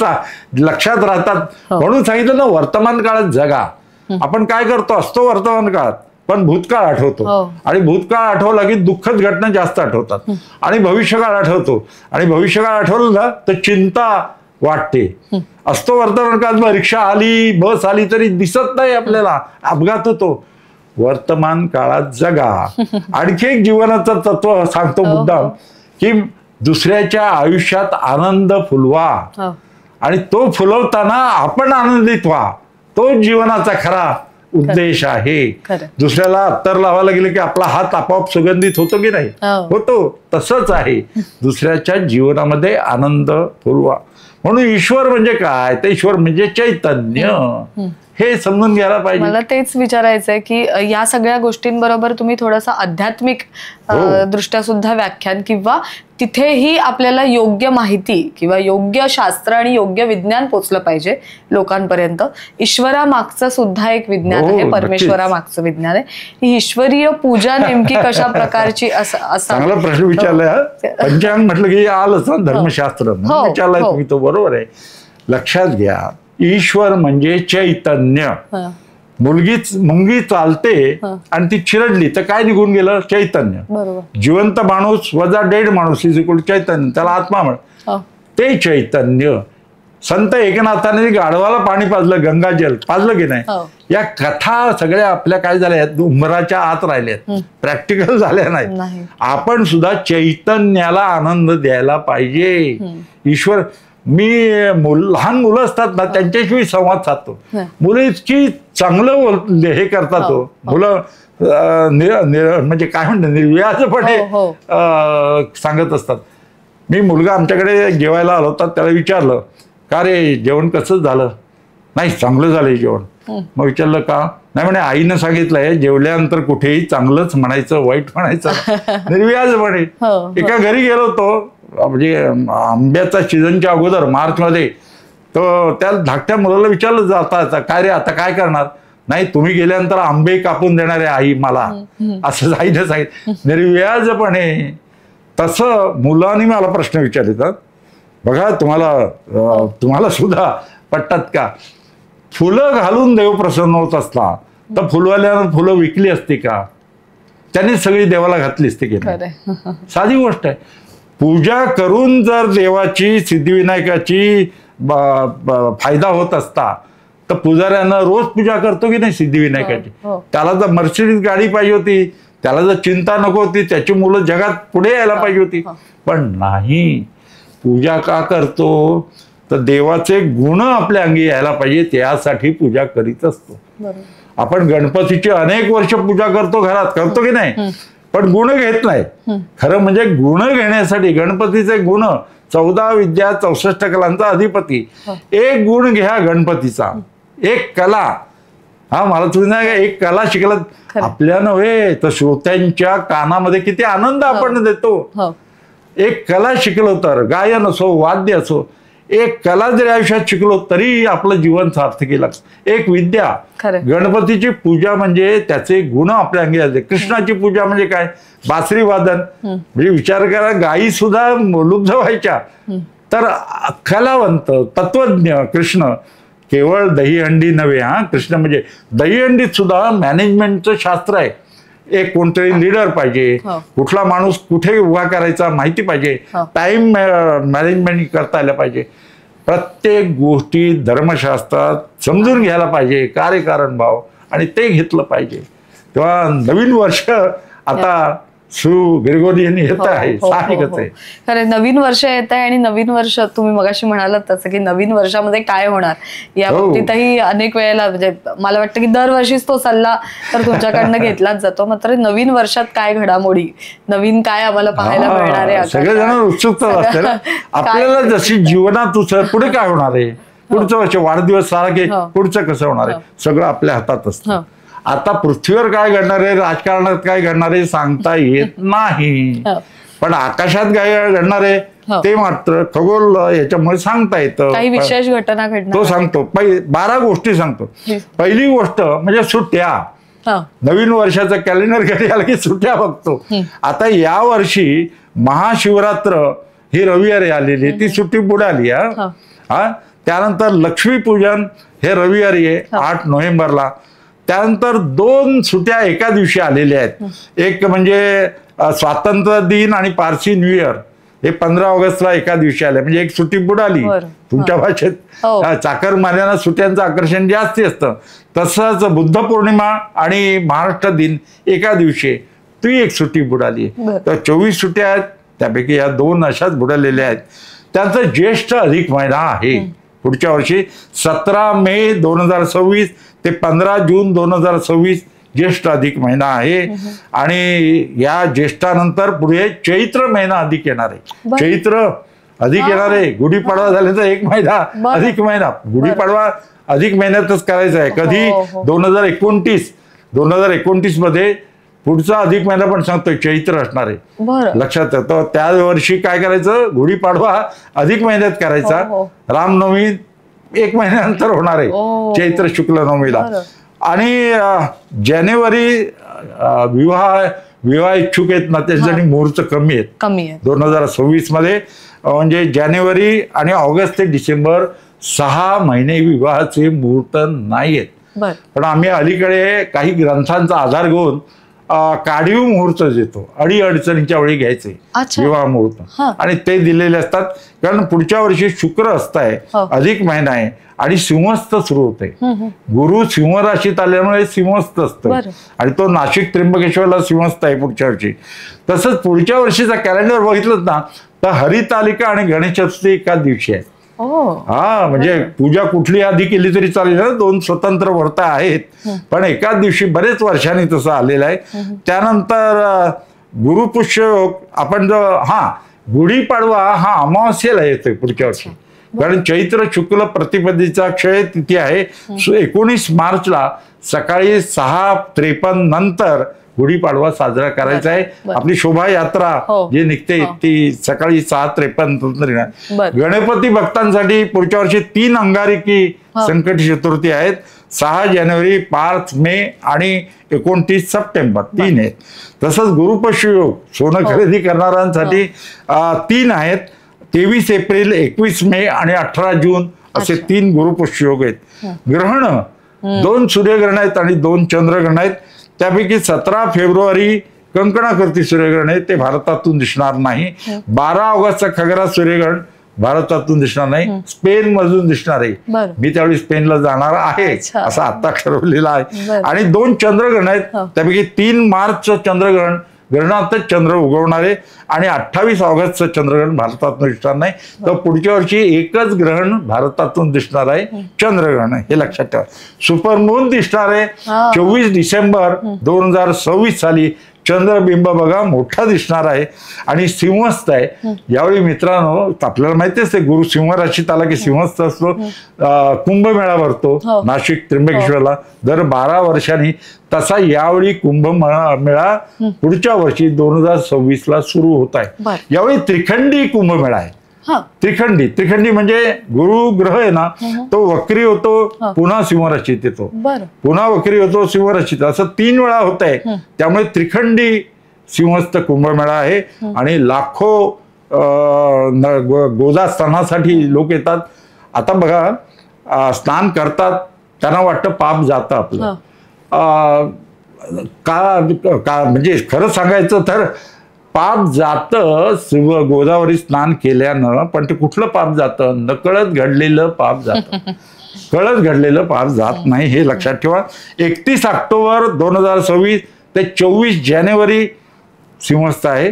लक्षात राहतात. म्हणून सांगितलं ना, वर्तमान काळात जगा. आपण काय करतो, असतो वर्तमान काळात, पण भूतकाळ आठवतो, आणि भूतकाळ आठवला की दुःखद घटना जास्त आठवतात, आणि भविष्यकाळ आठवतो, आणि भविष्यकाळ आठवलं ना तर चिंता वाटते. असतो वर्तमान काळात, रिक्षा आली, बस आली तरी दिसत नाही आपल्याला, अपघात होतो. वर्तमान काळात जगा. आणखी एक जीवनाचं तत्व सांगतो मुद्दाम, की दुसऱ्याच्या आयुष्यात आनंद फुलवा, आणि तो फुलवताना आपण आनंदित व्हा. तो जीवनाचा खरा उद्देश आहे. दुसऱ्याला अत्तर लावायला गेले की आपला हात आपोआप सुगंधित होतो की नाही, होतो. तसंच आहे, दुसऱ्याच्या जीवनामध्ये आनंद फुलवा. म्हणून ईश्वर म्हणजे काय, तर ईश्वर म्हणजे चैतन्य, हे समजून घ्यायला पाहिजे. मला तेच विचारायचंय की या सगळ्या गोष्टींबरोबर तुम्ही थोडासा आध्यात्मिक दृष्ट्या सुद्धा व्याख्यान, किंवा तिथेही आपल्याला योग्य माहिती किंवा योग्य शास्त्र आणि योग्य विज्ञान पोचलं पाहिजे लोकांपर्यंत. ईश्वरामागचं सुद्धा एक विज्ञान आहे, परमेश्वरामागचं विज्ञान आहे. ही ईश्वरीय पूजा नेमकी कशा प्रकारची असा चांगला प्रश्न विचारलाय. पंचांग म्हटलं की आलंच ना, धर्मशास्त्र विचारलाय तुम्ही, तो बरोबर आहे. लक्षात घ्या, ईश्वर म्हणजे चैतन्य. मुंगी चालते आणि ती चिरडली तर काय निघून गेलं, चैतन्य. जिवंत माणूस वजा डेड माणूस इज इक्वल टू चैतन्य, त्याला आत्मा म्हण. ते चैतन्य. संत एकनाथाने गाढवाला पाणी पाजलं, गंगाजल पाजलं की नाही. या कथा सगळ्या आपल्या काय झाल्या, उंबराच्या आत राहिल्यात, प्रॅक्टिकल झाल्या नाही. आपण सुद्धा चैतन्याला आनंद द्यायला पाहिजे. ईश्वर, मी लहान मुलं असतात ना, त्यांच्याशी संवाद साधतो. मुलं इतकी चांगलं हे करतात, मुलं म्हणजे काय म्हणतात, निर्व्याजपणे सांगत असतात. मी मुलगा आमच्याकडे जेवायला आलो होता, त्याला विचारलं, का रे जेवण कसं झालं. नाही, चांगलं झालंय जेवण. मग विचारलं का, नाही म्हणे आईनं सांगितलंय जेवल्यानंतर कुठेही चांगलंच म्हणायचं, वाईट म्हणायचं, निर्व्याजपणे. एका घरी गेलो होतो, म्हणजे आंब्याचा सीझनच्या अगोदर मार्च मध्ये, तर त्या धाकट्या मुलाला विचारलं जाता, काय रे आता काय करणार. नाही, तुम्ही गेल्यानंतर आंबे कापून देणार आहे आई मला, असं आईने सांगितलं, निर्व्याजपणे. तसं मुलांनी मला प्रश्न विचारले तर, बघा तुम्हाला सुद्धा पटतात का, फुलं घालून देव प्रसन्न होत असला तर फुलवाल्यानं फुलं विकली असती का, त्यांनी सगळी देवाला घातली असती की नाही. साधी गोष्ट आहे. पूजा करून जर देवाची, सिद्धिविनायकाची फायदा होत असता तर पुजाऱ्यांना रोज पूजा करतो की नाही सिद्धिविनायकाची. त्याला जर मर्सिडीज गाडी पाहिजे होती, त्याला जर चिंता नको होती, त्याची मुलं जगात पुढे यायला पाहिजे होती, पण नाही. पूजा का करतो, तर देवाचे गुण आपल्या अंगी यायला पाहिजे, त्यासाठी पूजा करीत असतो. आपण गणपतीची अनेक वर्ष पूजा करतो, घरात करतो की नाही, पण गुण घेत नाही. खरं म्हणजे गुण घेण्यासाठी गणपतीचे गुण 14 विद्या 64 कलांचा अधिपती, एक गुण घ्या गणपतीचा, एक कला. हा, मला तुम्ही नाही, एक कला शिकला आपल्या नव्हे तर श्रोत्यांच्या कानामध्ये किती आनंद आपण देतो. एक कला शिकलो तर, गायन असो वाद्य असो, एक कला जरी आयुष्यात शिकलो तरी आपलं जीवन सार्थकी लागतं. एक विद्या, गणपतीची पूजा म्हणजे त्याचे गुण आपल्या अंगी आले. कृष्णाची पूजा म्हणजे काय, बासरी वादन. म्हणजे विचार करा, गायी सुद्धा लुब्ध व्हायच्या. तर कलावंत तत्वज्ञ कृष्ण, केवळ दहीहंडी नव्हे. हा, कृष्ण म्हणजे दहीहंडीत सुद्धा मॅनेजमेंटचं शास्त्र आहे. एक कोणतरी लीडर पाहिजे, कुठला माणूस कुठे उभा करायचा माहिती पाहिजे, टाइम मॅनेजमेंट करता आलं पाहिजे. प्रत्येक गोष्टी धर्मशास्त्रात समजून घ्यायला पाहिजे, कार्यकारण भाव, आणि ते घेतलं पाहिजे. तेव्हा नवीन वर्ष आता ग्रेगोरियन येत आहे, साहजिकच आहे. खरं, नवीन वर्ष येत आहे आणि नवीन वर्ष तुम्ही मगाशी म्हणालात तसं की नवीन वर्षामध्ये काय होणार या बाबतीतही अनेक वेळेला म्हणजे मला वाटतं की दरवर्षीच तो सल्ला तर तुमच्याकडनं घेतलाच जातो. मात्र नवीन वर्षात काय घडामोडी, नवीन काय आम्हाला पाहायला मिळणार आहे, सगळेजण उत्सुकता असते ना आपल्याला. जशी जीवनात पुढे काय होणार आहे, पुढचं वर्ष वाढदिवस सारा की पुढचं कसं होणार आहे, सगळं आपल्या हातात असतं. आता पृथ्वीवर काय घडणार आहे, राजकारणात काय घडणार आहे सांगता येत नाही, पण आकाशात काय घडणार आहे ते मात्र खगोल याच्यामुळे सांगता येतं. काही विशेष घटना घडणार तो सांगतो. 12 गोष्टी सांगतो. पहिली गोष्ट म्हणजे सुट्ट्या. नवीन वर्षाचं कॅलेंडर घरी आलं की सुट्ट्या बघतो. आता या वर्षी महाशिवरात्र ही रविवारी आलेली, ती सुट्टी बुडाली. हा, त्यानंतर लक्ष्मीपूजन हे रविवारी आहे 8 नोव्हेंबरला. त्यानंतर 2 सुट्ट्या एका दिवशी आलेल्या आहेत. एक म्हणजे स्वातंत्र्य दिन आणि पारसी न्यू इयर हे 15 ऑगस्टला एका दिवशी आले, म्हणजे एक सुट्टी बुडाली. तुमच्या भाषेत चाकरमान्यांना सुट्ट्यांचं आकर्षण जास्ती असतं. तसंच बुद्ध पौर्णिमा आणि महाराष्ट्र दिन एका दिवशी, ती एक सुट्टी बुडाली. तर 24 सुट्ट्या आहेत, त्यापैकी या 2 अशाच बुडालेल्या आहेत. त्यांचं ज्येष्ठ अधिक महिना आहे पुढच्या वर्षी 17 मे 2026 ते 15 जून 2026 ज्येष्ठ अधिक महिना आहे. आणि या ज्येष्ठानंतर पुढे चैत्र महिना अधिक येणार आहे. चैत्र अधिक येणार आहे. गुढीपाडवा झाल्याचा 1 महिना अधिक महिना, गुढीपाडवा अधिक महिन्यातच करायचा आहे. कधी 2029 मध्ये पुढचा अधिक महिना पण सांगतोय चैत्र असणार आहे, लक्षात येतं. त्या वर्षी काय करायचं, गुढीपाडवा अधिक महिन्यात करायचा. रामनवमी 1 महिन्यानंतर होणार आहे, चैत्र शुक्ल नवमीला. आणि जानेवारी विवाह इच्छुक आहेत ना त्याच्यासाठी मुहूर्त कमी आहेत 2026 मध्ये. म्हणजे जानेवारी आणि ऑगस्ट ते डिसेंबर 6 महिने विवाहाचे मुहूर्त नाही आहेत. पण आम्ही अलीकडे काही ग्रंथांचा आधार घेऊन काढीव मुहूर्त देतो, अडीअडचणीच्या वेळी घ्यायचे विवाह मुहूर्त, आणि ते दिलेले असतात. कारण पुढच्या वर्षी शुक्र असताय, अधिक महिना आहे आणि सिंहस्थ सुरू होते. गुरु सिंह राशीत आल्यामुळे सिंहस्थ असतं आणि तो नाशिक त्र्यंबकेश्वरला सिंहस्थ आहे पुढच्या वर्षी. तसंच पुढच्या वर्षीचा कॅलेंडर बघितलं ना तर हरितालिका आणि गणेश चतुर्थी एका दिवशी आहे. हा, म्हणजे पूजा कुठली आधी केली तरी चालेल, 2 स्वतंत्र व्रत आहेत, पण एकाच दिवशी बरेच वर्षांनी तसं आलेलं आहे. त्यानंतर गुरुपुष्य आपण जो गुढीपाडवा हा अमावास्येला येतोय पुढच्या वर्षी, कारण चैत्र शुक्ल प्रतिपदेचा क्षय तिथी आहे. 19 मार्चला सकाळी 6:53 नंतर गुढीपाडवा साजरा करायचा आहे. आपली शोभायात्रा जी निघते ती सकाळी 6:53. गणपती भक्तांसाठी पुढच्या वर्षी 3 अंगारकी संकट चतुर्थी आहेत. 6 जानेवारी, 5 मे आणि 29 सप्टेंबर 3 आहेत. तसंच गुरुपुष्य योग सोनं खरेदी करणाऱ्यांसाठी 3 आहेत. 23 एप्रिल, 21 मे आणि 18 जून असे 3 गुरुपुष्य योग आहेत. ग्रहण 2 सूर्यग्रहण आहेत आणि 2 चंद्रग्रहण आहेत. त्यापैकी 17 फेब्रुवारी कंकणाकृती सूर्यग्रहण आहे, ते भारतातून दिसणार नाही. 12 ऑगस्टचा खगरा सूर्यग्रहण भारतातून दिसणार नाही, स्पेन मधून दिसणार आहे. मी त्यावेळी स्पेनला जाणार आहे असं आता ठरवलेलं आहे. आणि 2 चंद्रग्रहण आहेत, त्यापैकी 3 मार्चचं चंद्रग्रहण ग्रहणातच चंद्र उगवणार आहे आणि 28 ऑगस्टचं चंद्रग्रहण भारतातून दिसणार नाही. तर पुढच्या वर्षी एकच ग्रहण भारतातून दिसणार आहे, चंद्रग्रहण. हे लक्षात ठेवा. सुपरमून दिसणार आहे 24 डिसेंबर 2026 साली. चंद्रबिंब बघा मोठा दिसणार आहे आणि सिंहस्थ आहे. यावेळी मित्रांनो आपल्याला माहितीच आहे गुरु सिंह राशीत आला की सिंहस्थ असतो. कुंभमेळा भरतो नाशिक त्र्यंबकेश्वरला दर 12 वर्षांनी. तसा यावेळी कुंभमेळा पुढच्या वर्षी 2026 ला सुरू होत आहे. यावेळी त्रिखंडी कुंभमेळा आहे. त्रिखंडी म्हणजे गुरु ग्रह आहे ना तो वक्री होतो, पुन्हा सिंहराशीत येतो, पुन्हा वक्री होतो, सिंहराशीत, असं 3 वेळा होत आहे. त्यामुळे त्रिखंडी सिंहस्थ कुंभमेळा आहे आणि लाखो गोदा स्नानासाठी लोक येतात. आता बघा स्नान करतात त्यांना वाटतं पाप जातं आपलं. का म्हणजे खरं सांगायचं तर पाप जातं गोदावरी स्नान केल्यानं, पण ते कुठलं पाप जातं? नकळत घडलेलं पाप जातं. कळत घडलेलं पाप जात नाही, हे लक्षात ठेवा. 31 ऑक्टोबर 2026 ते 24 जानेवारी सिंहस्थ आहे.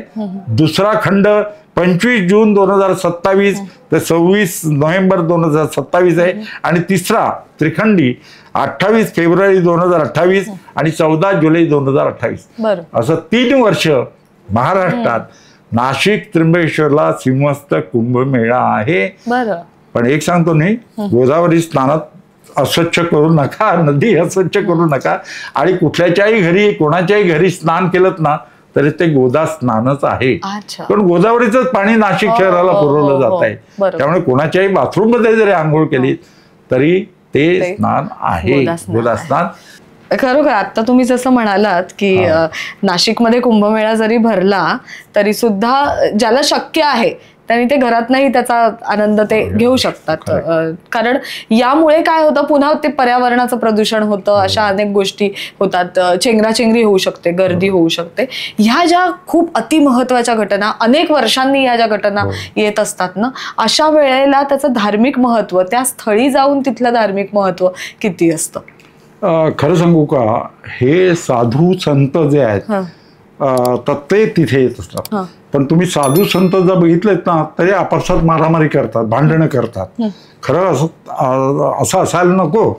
दुसरा खंड 25 जून 2027 ते 26 नोव्हेंबर 2027 आहे आणि तिसरा त्रिखंडी 28 फेब्रुवारी 2028 आणि 14 जुलै 2028. असं 3 वर्ष महाराष्ट्रात नाशिक त्र्यंबकेश्वरला सिंहस्थ कुंभमेळा आहे. पण एक सांगतो नाही, गोदावरी स्नानात अस्वच्छ करू नका, नदी अस्वच्छ करू नका. आणि कुठल्याच्याही घरी कोणाच्याही घरी स्नान केलं ना तरी ते गोदा स्नानच आहे. पण गोदावरीच पाणी नाशिक शहराला पुरवलं जात आहे. त्यामुळे कोणाच्याही बाथरूम मध्ये जरी आंघोळ केली तरी ते स्नान आहे, गोदा स्नान. खरोखर आता तुम्ही जसं म्हणालात की नाशिकमध्ये कुंभमेळा जरी भरला तरी सुद्धा ज्याला शक्य आहे त्यांनी ते घरात नाही त्याचा आनंद ते घेऊ शकतात. कारण यामुळे काय होतं, पुन्हा ते पर्यावरणाचं प्रदूषण होतं, अशा अनेक गोष्टी होतात, चेंगराचेंगरी होऊ शकते, गर्दी होऊ शकते. ह्या ज्या खूप अतिमहत्वाच्या घटना, अनेक वर्षांनी ह्या ज्या घटना येत असतात ना, अशा वेळेला त्याचं धार्मिक महत्व, त्या स्थळी जाऊन तिथलं धार्मिक महत्व किती असतं? खरं सांगू का, हे साधू संत जे आहेत तर ते तिथे येत असतात. पण तुम्ही साधू संत जर बघितलेत ना तरी आपापसात मारामारी करतात, भांडणं करतात. खरं असं असायला नको.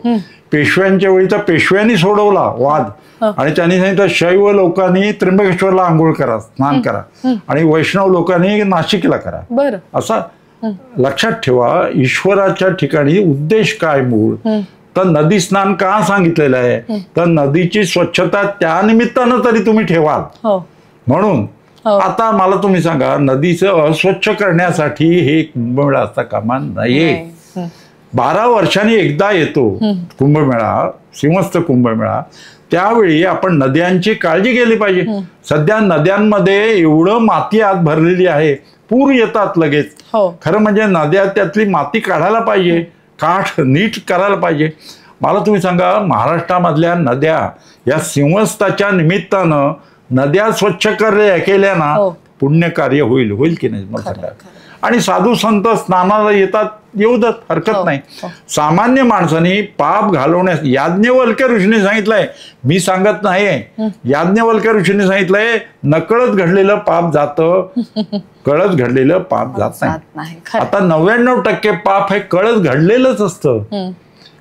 पेशव्यांच्या वेळी तर पेशव्यांनी सोडवला वाद आणि त्यांनी सांगितलं शैव लोकांनी त्र्यंबकेश्वरला आंघोळ करा, स्नान करा आणि वैष्णव लोकांनी नाशिकला करा. असा लक्षात ठेवा. ईश्वराच्या ठिकाणी उद्देश काय मूळ, तर नदी स्नान का सांगितलेलं आहे, तर नदीची स्वच्छता त्या निमित्तानं तरी तुम्ही ठेवाल म्हणून. आता मला तुम्ही सांगा, नदीचं अस्वच्छ करण्यासाठी हे कुंभमेळा असता कामा नये. 12 वर्षांनी एकदा येतो कुंभमेळा, सिंहस्थ कुंभमेळा. त्यावेळी आपण नद्यांची काळजी केली पाहिजे. सध्या नद्यांमध्ये एवढं माती आत भरलेली आहे, पूर येतात लगेच. खरं म्हणजे नद्या त्यातली माती काढायला पाहिजे, काठ नीट करायला पाहिजे. मला तुम्ही सांगा, महाराष्ट्रामधल्या नद्या या सिंहस्थाच्या निमित्तानं नद्या स्वच्छ केल्या ना पुण्यकार्य होईल की नाही मला सांगा. आणि साधू संत स्नानाला येतात, येऊ देत, हरकत नाही. सामान्य माणसाने पाप घालवण्यास याज्ञवल्क्य ऋषीने सांगितलंय, मी सांगत नाही, याज्ञवल्क्य ऋषीने सांगितलंय नकळत घडलेलं पाप जातं, कळत घडलेलं पाप जात नाही. आता 99% पाप हे कळत घडलेलंच असतं.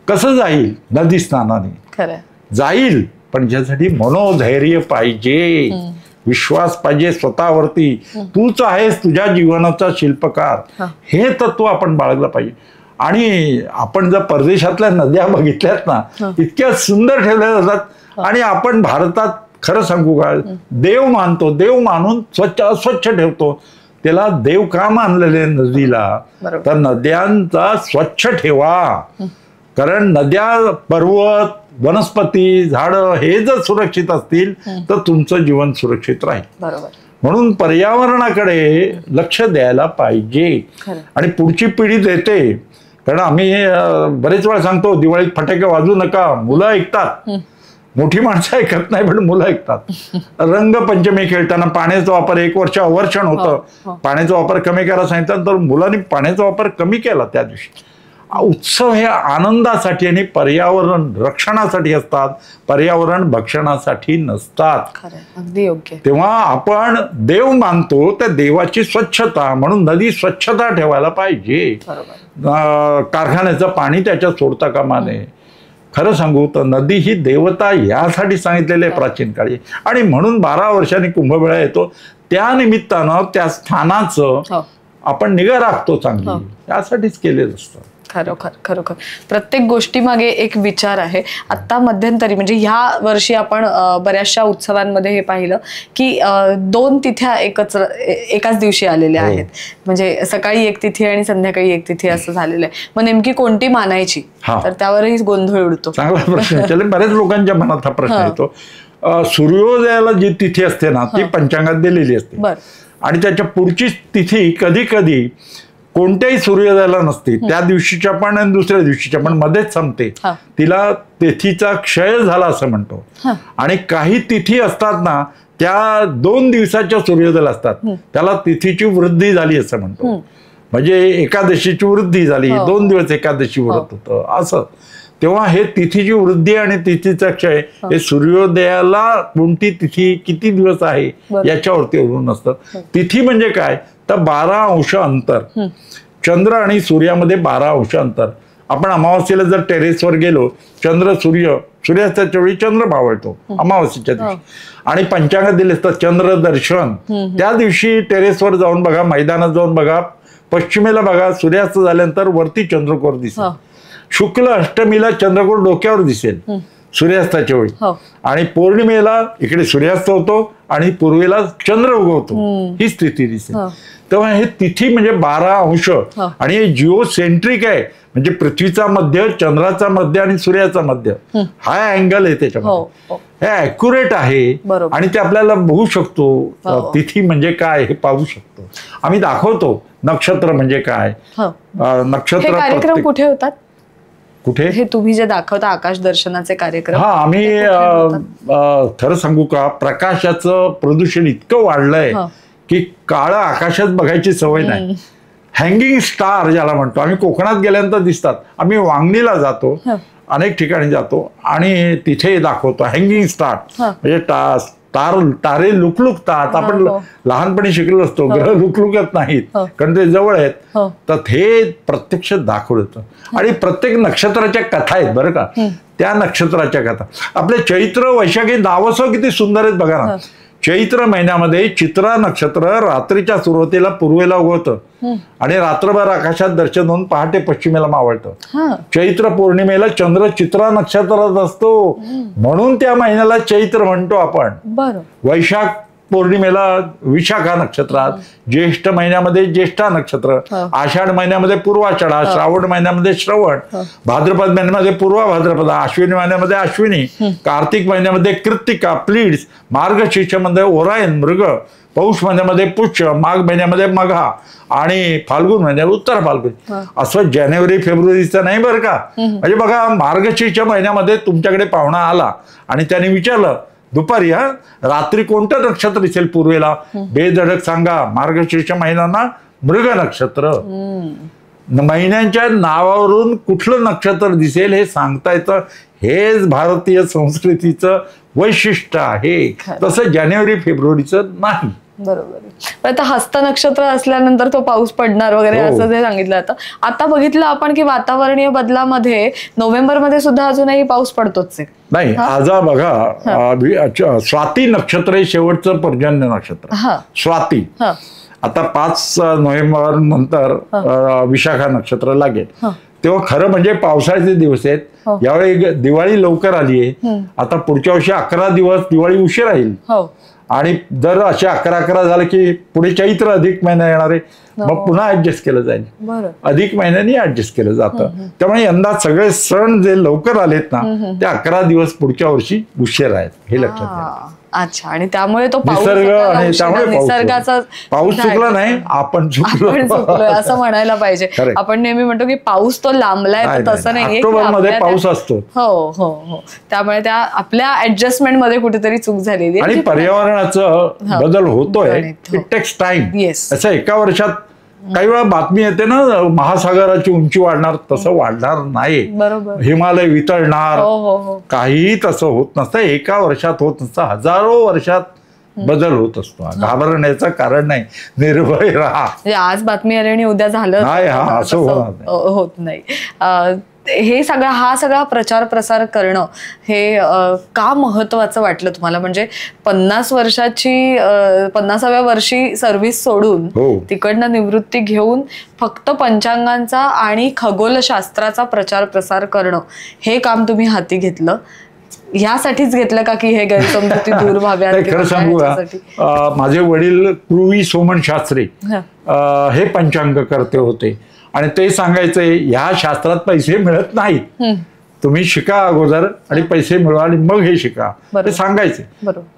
कसं जाईल? नदी स्नानाने जाईल. पण ज्यासाठी मनोधैर्य पाहिजे, विश्वास पाहिजे स्वतःवरती. तूच आहेस तुझ्या जीवनाचा शिल्पकार, हे तत्व आपण बाळगलं पाहिजे. आणि आपण जर परदेशातल्या नद्या बघितल्यात ना, इतक्या सुंदर ठेवल्या जातात. आणि आपण भारतात खरं सांगू का, देव मानतो, देव मानून अस्वच्छ ठेवतो. त्याला देव का मानलेले नदीला, तर नद्यांचा स्वच्छ ठेवा. कारण नद्या, पर्वत, वनस्पती, झाडं हे जर सुरक्षित असतील तर तुमचं जीवन सुरक्षित राहील. म्हणून पर्यावरणाकडे लक्ष द्यायला पाहिजे. आणि पुढची पिढी देते. कारण आम्ही बरेच वेळा सांगतो दिवाळीत फटाके वाजवू नका, मुलं ऐकतात. मोठी माणसं ऐकत नाही पण मुलं ऐकतात. रंगपंचमी खेळताना पाण्याचा वापर 1 वर्ष अवर्षण होतं, पाण्याचा वापर कमी करायला सांगितलं तर मुलांनी पाण्याचा वापर कमी केला त्या दिवशी. उत्सव हे आनंदासाठी आणि पर्यावरण रक्षणासाठी असतात, पर्यावरण भक्षणासाठी नसतात. अगदी योग्य. तेव्हा आपण देव मानतो, त्या देवाची स्वच्छता म्हणून नदी स्वच्छता ठेवायला पाहिजे. कारखान्याचं पाणी त्याच्यात सोडता कामा नये. खरं सांगू तर नदी ही देवता यासाठी सांगितलेली आहे प्राचीन काळी, आणि म्हणून 12 वर्षांनी कुंभमेळा येतो. त्या निमित्तानं त्या स्थानाचं आपण निगा राखतो चांगली, यासाठीच केलेलं असतं. खरोखर खरोखर प्रत्येक गोष्टीमागे एक विचार आहे. आता मध्यंतरी म्हणजे ह्या वर्षी आपण बऱ्याचशा उत्सवांमध्ये हे पाहिलं की 2 तिथ्या एकाच दिवशी आलेल्या आहेत. म्हणजे सकाळी एक तिथी आणि संध्याकाळी एक तिथी असं झालेलं आहे. मग नेमकी कोणती मानायची, तर त्यावरही गोंधळ उडतो. चांगला प्रश्न. बऱ्याच लोकांच्या मनात हा प्रश्न येतो. सूर्योदयाला जी तिथी असते ना, ती पंचांगात दिलेली असते, आणि त्याच्या पुढची तिथी कधी कधी कोणत्याही सूर्योदयाला नसते. त्या दिवशीच्या पण आणि दुसऱ्या दिवशीच्या पण मध्येच संपते. तिला तिथीचा क्षय झाला असं म्हणतो. आणि काही तिथी असतात ना, त्या 2 दिवसाच्या सूर्योदयाला असतात, त्याला तिथीची वृद्धी झाली असं म्हणतो. म्हणजे एकादशीची वृद्धी झाली, 2 दिवस एकादशी व्रत होतं असं. तेव्हा हे तिथीची वृद्धी आणि तिथीचा क्षय हे सूर्योदयाला कोणती तिथी किती दिवस आहे याच्यावरती अवलंबून असतं. तिथी म्हणजे काय तर 12 अंश अंतर, चंद्र आणि सूर्यामध्ये 12 अंश अंतर. आपण अमावास्येला जर टेरेसवर गेलो, सूर्यास्ताच्या वेळी चंद्र मावळतो अमावास्येच्या दिवशी, आणि पंचांगात दिले असतात चंद्र दर्शन. त्या दिवशी टेरेसवर जाऊन बघा, मैदानात जाऊन बघा, पश्चिमेला बघा, सूर्यास्त झाल्यानंतर वरती चंद्रकोर दिसेल. शुक्ल अष्टमीला चंद्रकोर डोक्यावर दिसेल सूर्यास्ताच्या वेळी, आणि पौर्णिमेला इकडे सूर्यास्त होतो आणि पूर्वेला चंद्र उगवतो, ही स्थिती दिसेल. तेव्हा हे तिथी म्हणजे 12 अंश, आणि हे जिओसेंट्रिक आहे. म्हणजे पृथ्वीचा मध्य, चंद्राचा मध्य आणि सूर्याचा मध्य हा अँगल आहे त्याच्यामध्ये. हे अॅक्युरेट आहे, आणि ते आपल्याला बघू शकतो. तिथी म्हणजे काय हे पाहू शकतो. आम्ही दाखवतो नक्षत्र म्हणजे काय. नक्षत्र कार्यक्रम कुठे होतात? कुठे हे तुम्ही जे दाखवता आकाश दर्शनाचे कार्यक्रम? आम्ही खरं सांगू का, प्रकाशाचं प्रदूषण इतकं वाढलंय की काळं आकाशात बघायची सवय नाही. हँगिंग स्टार ज्याला म्हणतो, आम्ही कोकणात गेल्यानंतर दिसतात. आम्ही वांगणीला जातो, अनेक ठिकाणी जातो, आणि तिथे दाखवतो हँगिंग स्टार. म्हणजे तारे लुकलुकतात. आपण लहानपणी शिकलो असतो, ग्रह लुकलुकत नाहीत कारण ते जवळ आहेत. तर हे प्रत्यक्ष दाखवलं. आणि प्रत्येक नक्षत्राच्या कथा आहेत बरं का. त्या नक्षत्राच्या कथा आपले चैत्र वैशाखी नावसं किती सुंदर आहेत बघा ना. चैत्र महिन्यामध्ये चित्रा नक्षत्र रात्रीच्या सुरुवातीला पूर्वेला उगवतं आणि रात्रभर आकाशात दर्शन होऊन पहाटे पश्चिमेला मावळतं. चैत्र पौर्णिमेला चंद्र चित्रा नक्षत्रात असतो, म्हणून त्या महिन्याला चैत्र म्हणतो आपण. वैशाख पौर्णिमेला विशाखा नक्षत्रात, ज्येष्ठ महिन्यामध्ये ज्येष्ठा नक्षत्र, आषाढ महिन्यामध्ये पूर्वाषाढा, श्रावण महिन्यामध्ये श्रवण, भाद्रपद महिन्यामध्ये पूर्वा भाद्रपदा, अश्विनी महिन्यामध्ये अश्विनी, कार्तिक महिन्यामध्ये कृत्तिका प्लीड्स, मार्गशीर्षमध्ये ओरायन मृग, पौष महिन्यामध्ये पुष्य, माघ महिन्यामध्ये मघा, आणि फाल्गुन महिन्यात उत्तर फाल्गुन. असं जानेवारी फेब्रुवारीचं नाही बरं का. म्हणजे बघा, मार्गशीर्ष महिन्यामध्ये तुमच्याकडे पाहुणा आला आणि त्याने विचारलं दुपारी, रात्री कोणतं नक्षत्र दिसेल पूर्वेला, बेधडक सांगा. मार्गशीर्ष महिन्यांना मृग नक्षत्र. महिन्यांच्या नावावरून कुठलं नक्षत्र दिसेल हे सांगता येतं. हेच भारतीय संस्कृतीचं वैशिष्ट्य आहे. तसं जानेवारी फेब्रुवारीचं नाही. बरोबर. पण आता हस्त नक्षत्र असल्यानंतर तो पाऊस पडणार वगैरे असं जे सांगितलं जातं. आता बघितलं आपण की वातावरणीय बदलामध्ये नोव्हेंबरमध्ये सुद्धा अजूनही पाऊस पडतोच आहे. नाही, आज बघा, स्वाती नक्षत्र हे शेवटचं पर्जन्य नक्षत्र. स्वाती आता 5 नोव्हेंबर नंतर विशाखा नक्षत्र लागेल. तेव्हा खरं म्हणजे पावसाळ्याचे दिवस आहेत. यावेळी दिवाळी लवकर आली आहे. आता पुढच्या वर्षी 11 दिवस दिवाळी उशीर राहील. आणि जर असे 11 झालं की पुढे चैत्र अधिक महिना येणार आहे, मग पुन्हा ऍडजस्ट केलं जाईल. अधिक महिन्याने ऍडजस्ट केलं जातं. त्यामुळे यंदा सगळे सण जे लवकर आलेत ना, ते 11 दिवस पुढच्या वर्षी उशीर आहेत, हे लक्षात घ्या. अच्छा. आणि त्यामुळे तो निसर्ग आणि त्यामुळे निसर्गाचा पाऊस चुकला नाही, आपण चुकलोय असं म्हणायला पाहिजे. आपण नेहमी म्हणतो की पाऊस तो लांबलाय, तसं नाहीये. ऑक्टोबरमध्ये पाऊस असतो. हो हो हो. त्यामुळे त्या आपल्या ऍडजस्टमेंट मध्ये कुठेतरी चूक झालेली आणि पर्यावरणाचं बदल होतोय. It takes time. असं एका वर्षात काही वेळा बातमी येते ना, महासागराची उंची वाढणार, तसं वाढणार नाही. बरोबर. हिमालय वितळणार, काहीही तसं होत नसतं. एका वर्षात होत नसतं, हजारो वर्षात बदल होत असतो. घाबरण्याचं कारण नाही, निर्भय राहा. आज बातमी आली आणि उद्या झालं नाही, असं होत नाही. हे हा सगळा प्रचार प्रसार करणं हे का महत्वाचं वाटलं तुम्हाला? म्हणजे 50व्या वर्षी सर्व्हिस सोडून तिकडनं निवृत्ती घेऊन फक्त पंचांगांचा आणि खगोलशास्त्राचा प्रचार प्रसार करणं हे काम तुम्ही हाती घेतलं. ह्यासाठीच घेतलं का की हे गैरसमजुती दूर व्हाव्यात? खरं सांगू का, माझे वडील पूर्वी सोमन शास्त्री हे पंचांग करते होते आणि ते सांगायचे ह्या शास्त्रात पैसे मिळत नाहीत, तुम्ही शिका अगोदर आणि पैसे मिळवा आणि मग हे शिका, ते सांगायचे.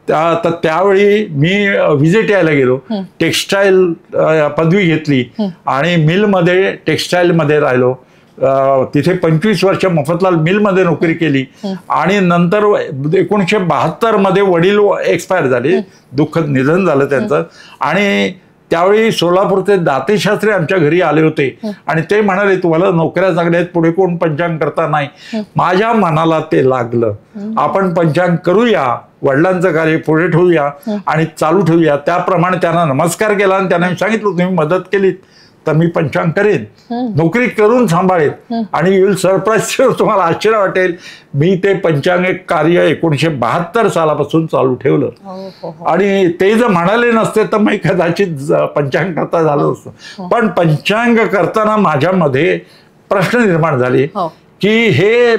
तर त्यावेळी मी व्हिजिट यायला गेलो, टेक्स्टाईल पदवी घेतली आणि मिलमध्ये टेक्स्टाईलमध्ये राहिलो. तिथे 25 वर्ष मफतलाल मिलमध्ये नोकरी केली आणि नंतर 1972 मध्ये वडील एक्सपायर झाले, दुःखद निधन झालं त्यांचं. आणि त्यावेळी सोलापूरचे दातेशास्त्री आमच्या घरी आले होते आणि ते म्हणाले तुम्हाला नोकऱ्या चांगल्या आहेत, पुढे कोण पंचांग करता नाही. माझ्या मनाला ते लागलं, आपण पंचांग करूया, वडिलांचं कार्य पुढे ठेवूया आणि चालू ठेवूया. त्याप्रमाणे त्यांना नमस्कार केला आणि त्यांना सांगितलं तुम्ही मदत केलीत तर मी पंचांग करेन, नोकरी करून सांभाळेन आणि यू विल सरप्राईज. तुम्हाला आश्चर्य वाटेल, मी ते पंचांग कार्य 1972 सालापासून चालू ठेवलं. आणि ते जर म्हणाले नसते तर मी कदाचित पंचांग करता झालं असतं. पण पंचांग करताना माझ्यामध्ये प्रश्न निर्माण झाले की हे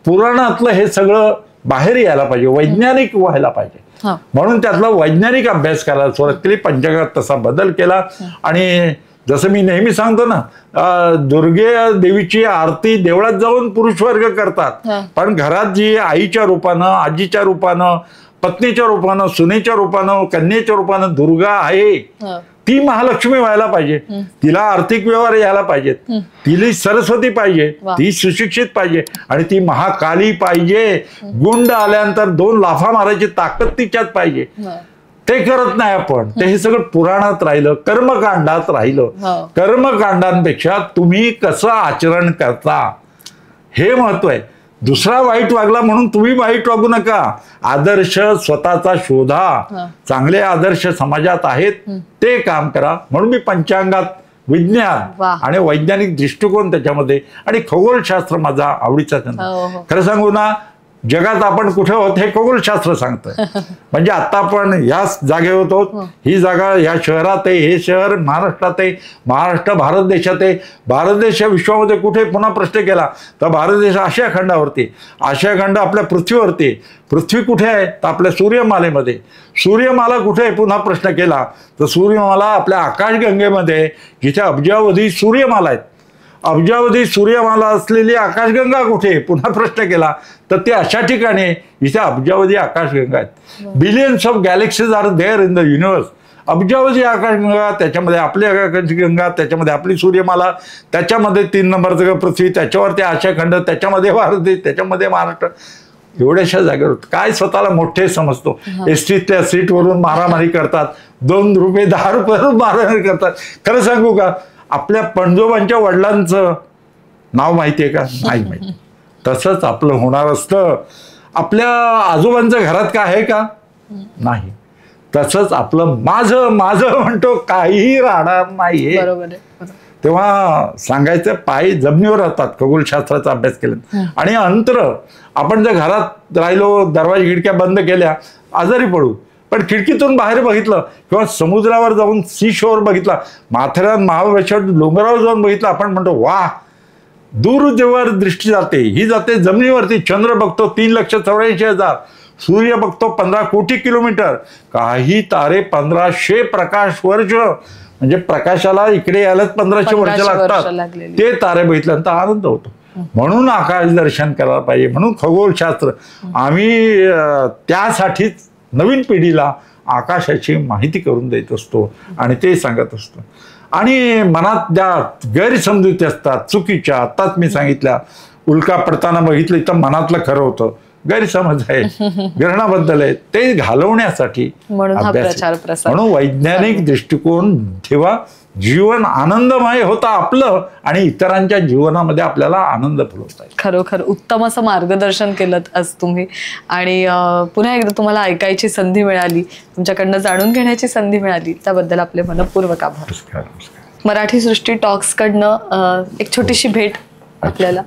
पुराणातलं हे सगळं बाहेर यायला पाहिजे, वैज्ञानिक व्हायला पाहिजे. म्हणून त्यातला वैज्ञानिक अभ्यास करायला सुरुवात केली, पंचांगात तसा बदल केला. आणि जसं मी नेहमी सांगतो ना, दुर्गे देवीची आरती देवळात जाऊन पुरुष वर्ग करतात, पण घरात जी आईच्या रूपानं, आजीच्या रूपानं, पत्नीच्या रूपानं, सुनेच्या रूपानं, कन्येच्या रूपानं दुर्गा आहे, ती महालक्ष्मी व्हायला पाहिजे. तिला आर्थिक व्यवहार यायला पाहिजेत, तिला सरस्वती पाहिजे, ती सुशिक्षित पाहिजे आणि ती महाकाली पाहिजे. गुंड आल्यानंतर 2 लाफा मारायची ताकद तिच्यात पाहिजे. ते करत नाही आपण. ते हे सगळं पुराणात राहिलं, कर्मकांडात राहिलं. कर्मकांडांपेक्षा तुम्ही कसं आचरण करता हे महत्व आहे. दुसरा वाईट वागला म्हणून तुम्ही वाईट वागू नका. आदर्श स्वतःचा शोधा, चांगले आदर्श समाजात आहेत ते काम करा. म्हणून मी पंचांगात विज्ञान आणि वैज्ञानिक दृष्टिकोन त्याच्यामध्ये आणि खगोलशास्त्र माझा आवडीचा छंद. खरं सांगू ना, जगात आपण कुठे होत हे खगोलशास्त्र सांगतं. म्हणजे आता आपण या जागेवर होतो, ही जागा या शहरात आहे, हे शहर महाराष्ट्रात आहे, महाराष्ट्र भारत देशात आहे, भारत देश विश्वामध्ये कुठे पुन्हा प्रश्न केला तर भारत देश आशिया खंडावरती, आशिया खंड आपल्या पृथ्वीवरती, पृथ्वी कुठे आहे तर आपल्या सूर्यमालेमध्ये, सूर्यमाला कुठे आहे पुन्हा प्रश्न केला तर सूर्यमाला आपल्या आकाशगंगेमध्ये, जिथे अब्जावधी सूर्यमाला आहेत, अब्जावधी सूर्यमाला असलेली आकाशगंगा कुठे पुन्हा प्रश्न केला तर ते अशा ठिकाणी जिथे अब्जावधी आकाशगंगा आहेत. Billions of galaxies are there in the universe. अब्जावधी आकाशगंगा, त्याच्यामध्ये आपली आकाशगंगा, त्याच्यामध्ये आपली सूर्यमाला, त्याच्यामध्ये 3 नंबरचं पृथ्वी, त्याच्यावरती आशियाखंड, त्याच्यामध्ये भारत देश, त्याच्यामध्ये महाराष्ट्र. एवढ्याशा जागेवर काय स्वतःला मोठे समजतो. एसटीतल्या सीटवरून मारामारी करतात, 2 रुपये 10 रुपयावरून मारामारी करतात. खरं सांगू का, आपल्या पणजोबांच्या वडिलांचं नाव माहितीये का? नाही माहिती. तसंच आपलं होणार असतं. आपल्या आजोबांचं घरात काय आहे का? नाही. तसंच आपलं माझं माझं म्हणतो काहीही राहणार नाहीये. तेव्हा सांगायचं पाय जमिनीवर राहतात खगोलशास्त्राचा अभ्यास केला. आणि अंतर, आपण जर घरात राहिलो, दरवाजा खिडक्या बंद केल्या, आजारी पडू. पण खिडकीतून बाहेर बघितलं किंवा समुद्रावर जाऊन सी शोर बघितला, माथेरान महाबळेश्वर डोंगरावर जाऊन बघितलं, आपण म्हणतो वा, दूर जेव्हा दृष्टी जाते, ही जाते जमिनीवरती. चंद्र बघतो 3,84,000, सूर्य बघतो 15 कोटी किलोमीटर, काही तारे 1500 प्रकाश वर्ष, म्हणजे प्रकाशाला इकडे यायलाच 1500 वर्ष लागतात. ते तारे बघितल्यानंतर आनंद होतो. म्हणून आकाश दर्शन करायला पाहिजे. म्हणून खगोलशास्त्र आम्ही त्यासाठीच नवीन पिढीला आकाशाची माहिती करून देत असतो आणि ते सांगत असतो. आणि मनात ज्या गैरसमजुती असतात चुकीच्या, आताच मी सांगितल्या, उल्का पडताना बघितलं तर मनातलं खरं होतं, गैरसमज आहे ग्रहणाबद्दल आहे ते घालवण्यासाठी म्हणून हा अभ्यास प्रचार प्रसार. म्हणून वैज्ञानिक दृष्टिकोन ठेवा. जीवन आनंदमय होतं आपलं आणि इतरांच्या जीवनामध्ये आपल्याला आनंद फुलवता येईल. खरोखर उत्तम असं मार्गदर्शन केलं आज तुम्ही. आणि पुन्हा एकदा तुम्हाला ऐकायची संधी मिळाली, तुमच्याकडनं जाणून घेण्याची संधी मिळाली, त्याबद्दल आपले मनपूर्वक आभार. मराठी सृष्टी टॉक्स कडनं एक छोटीशी भेट आपल्याला.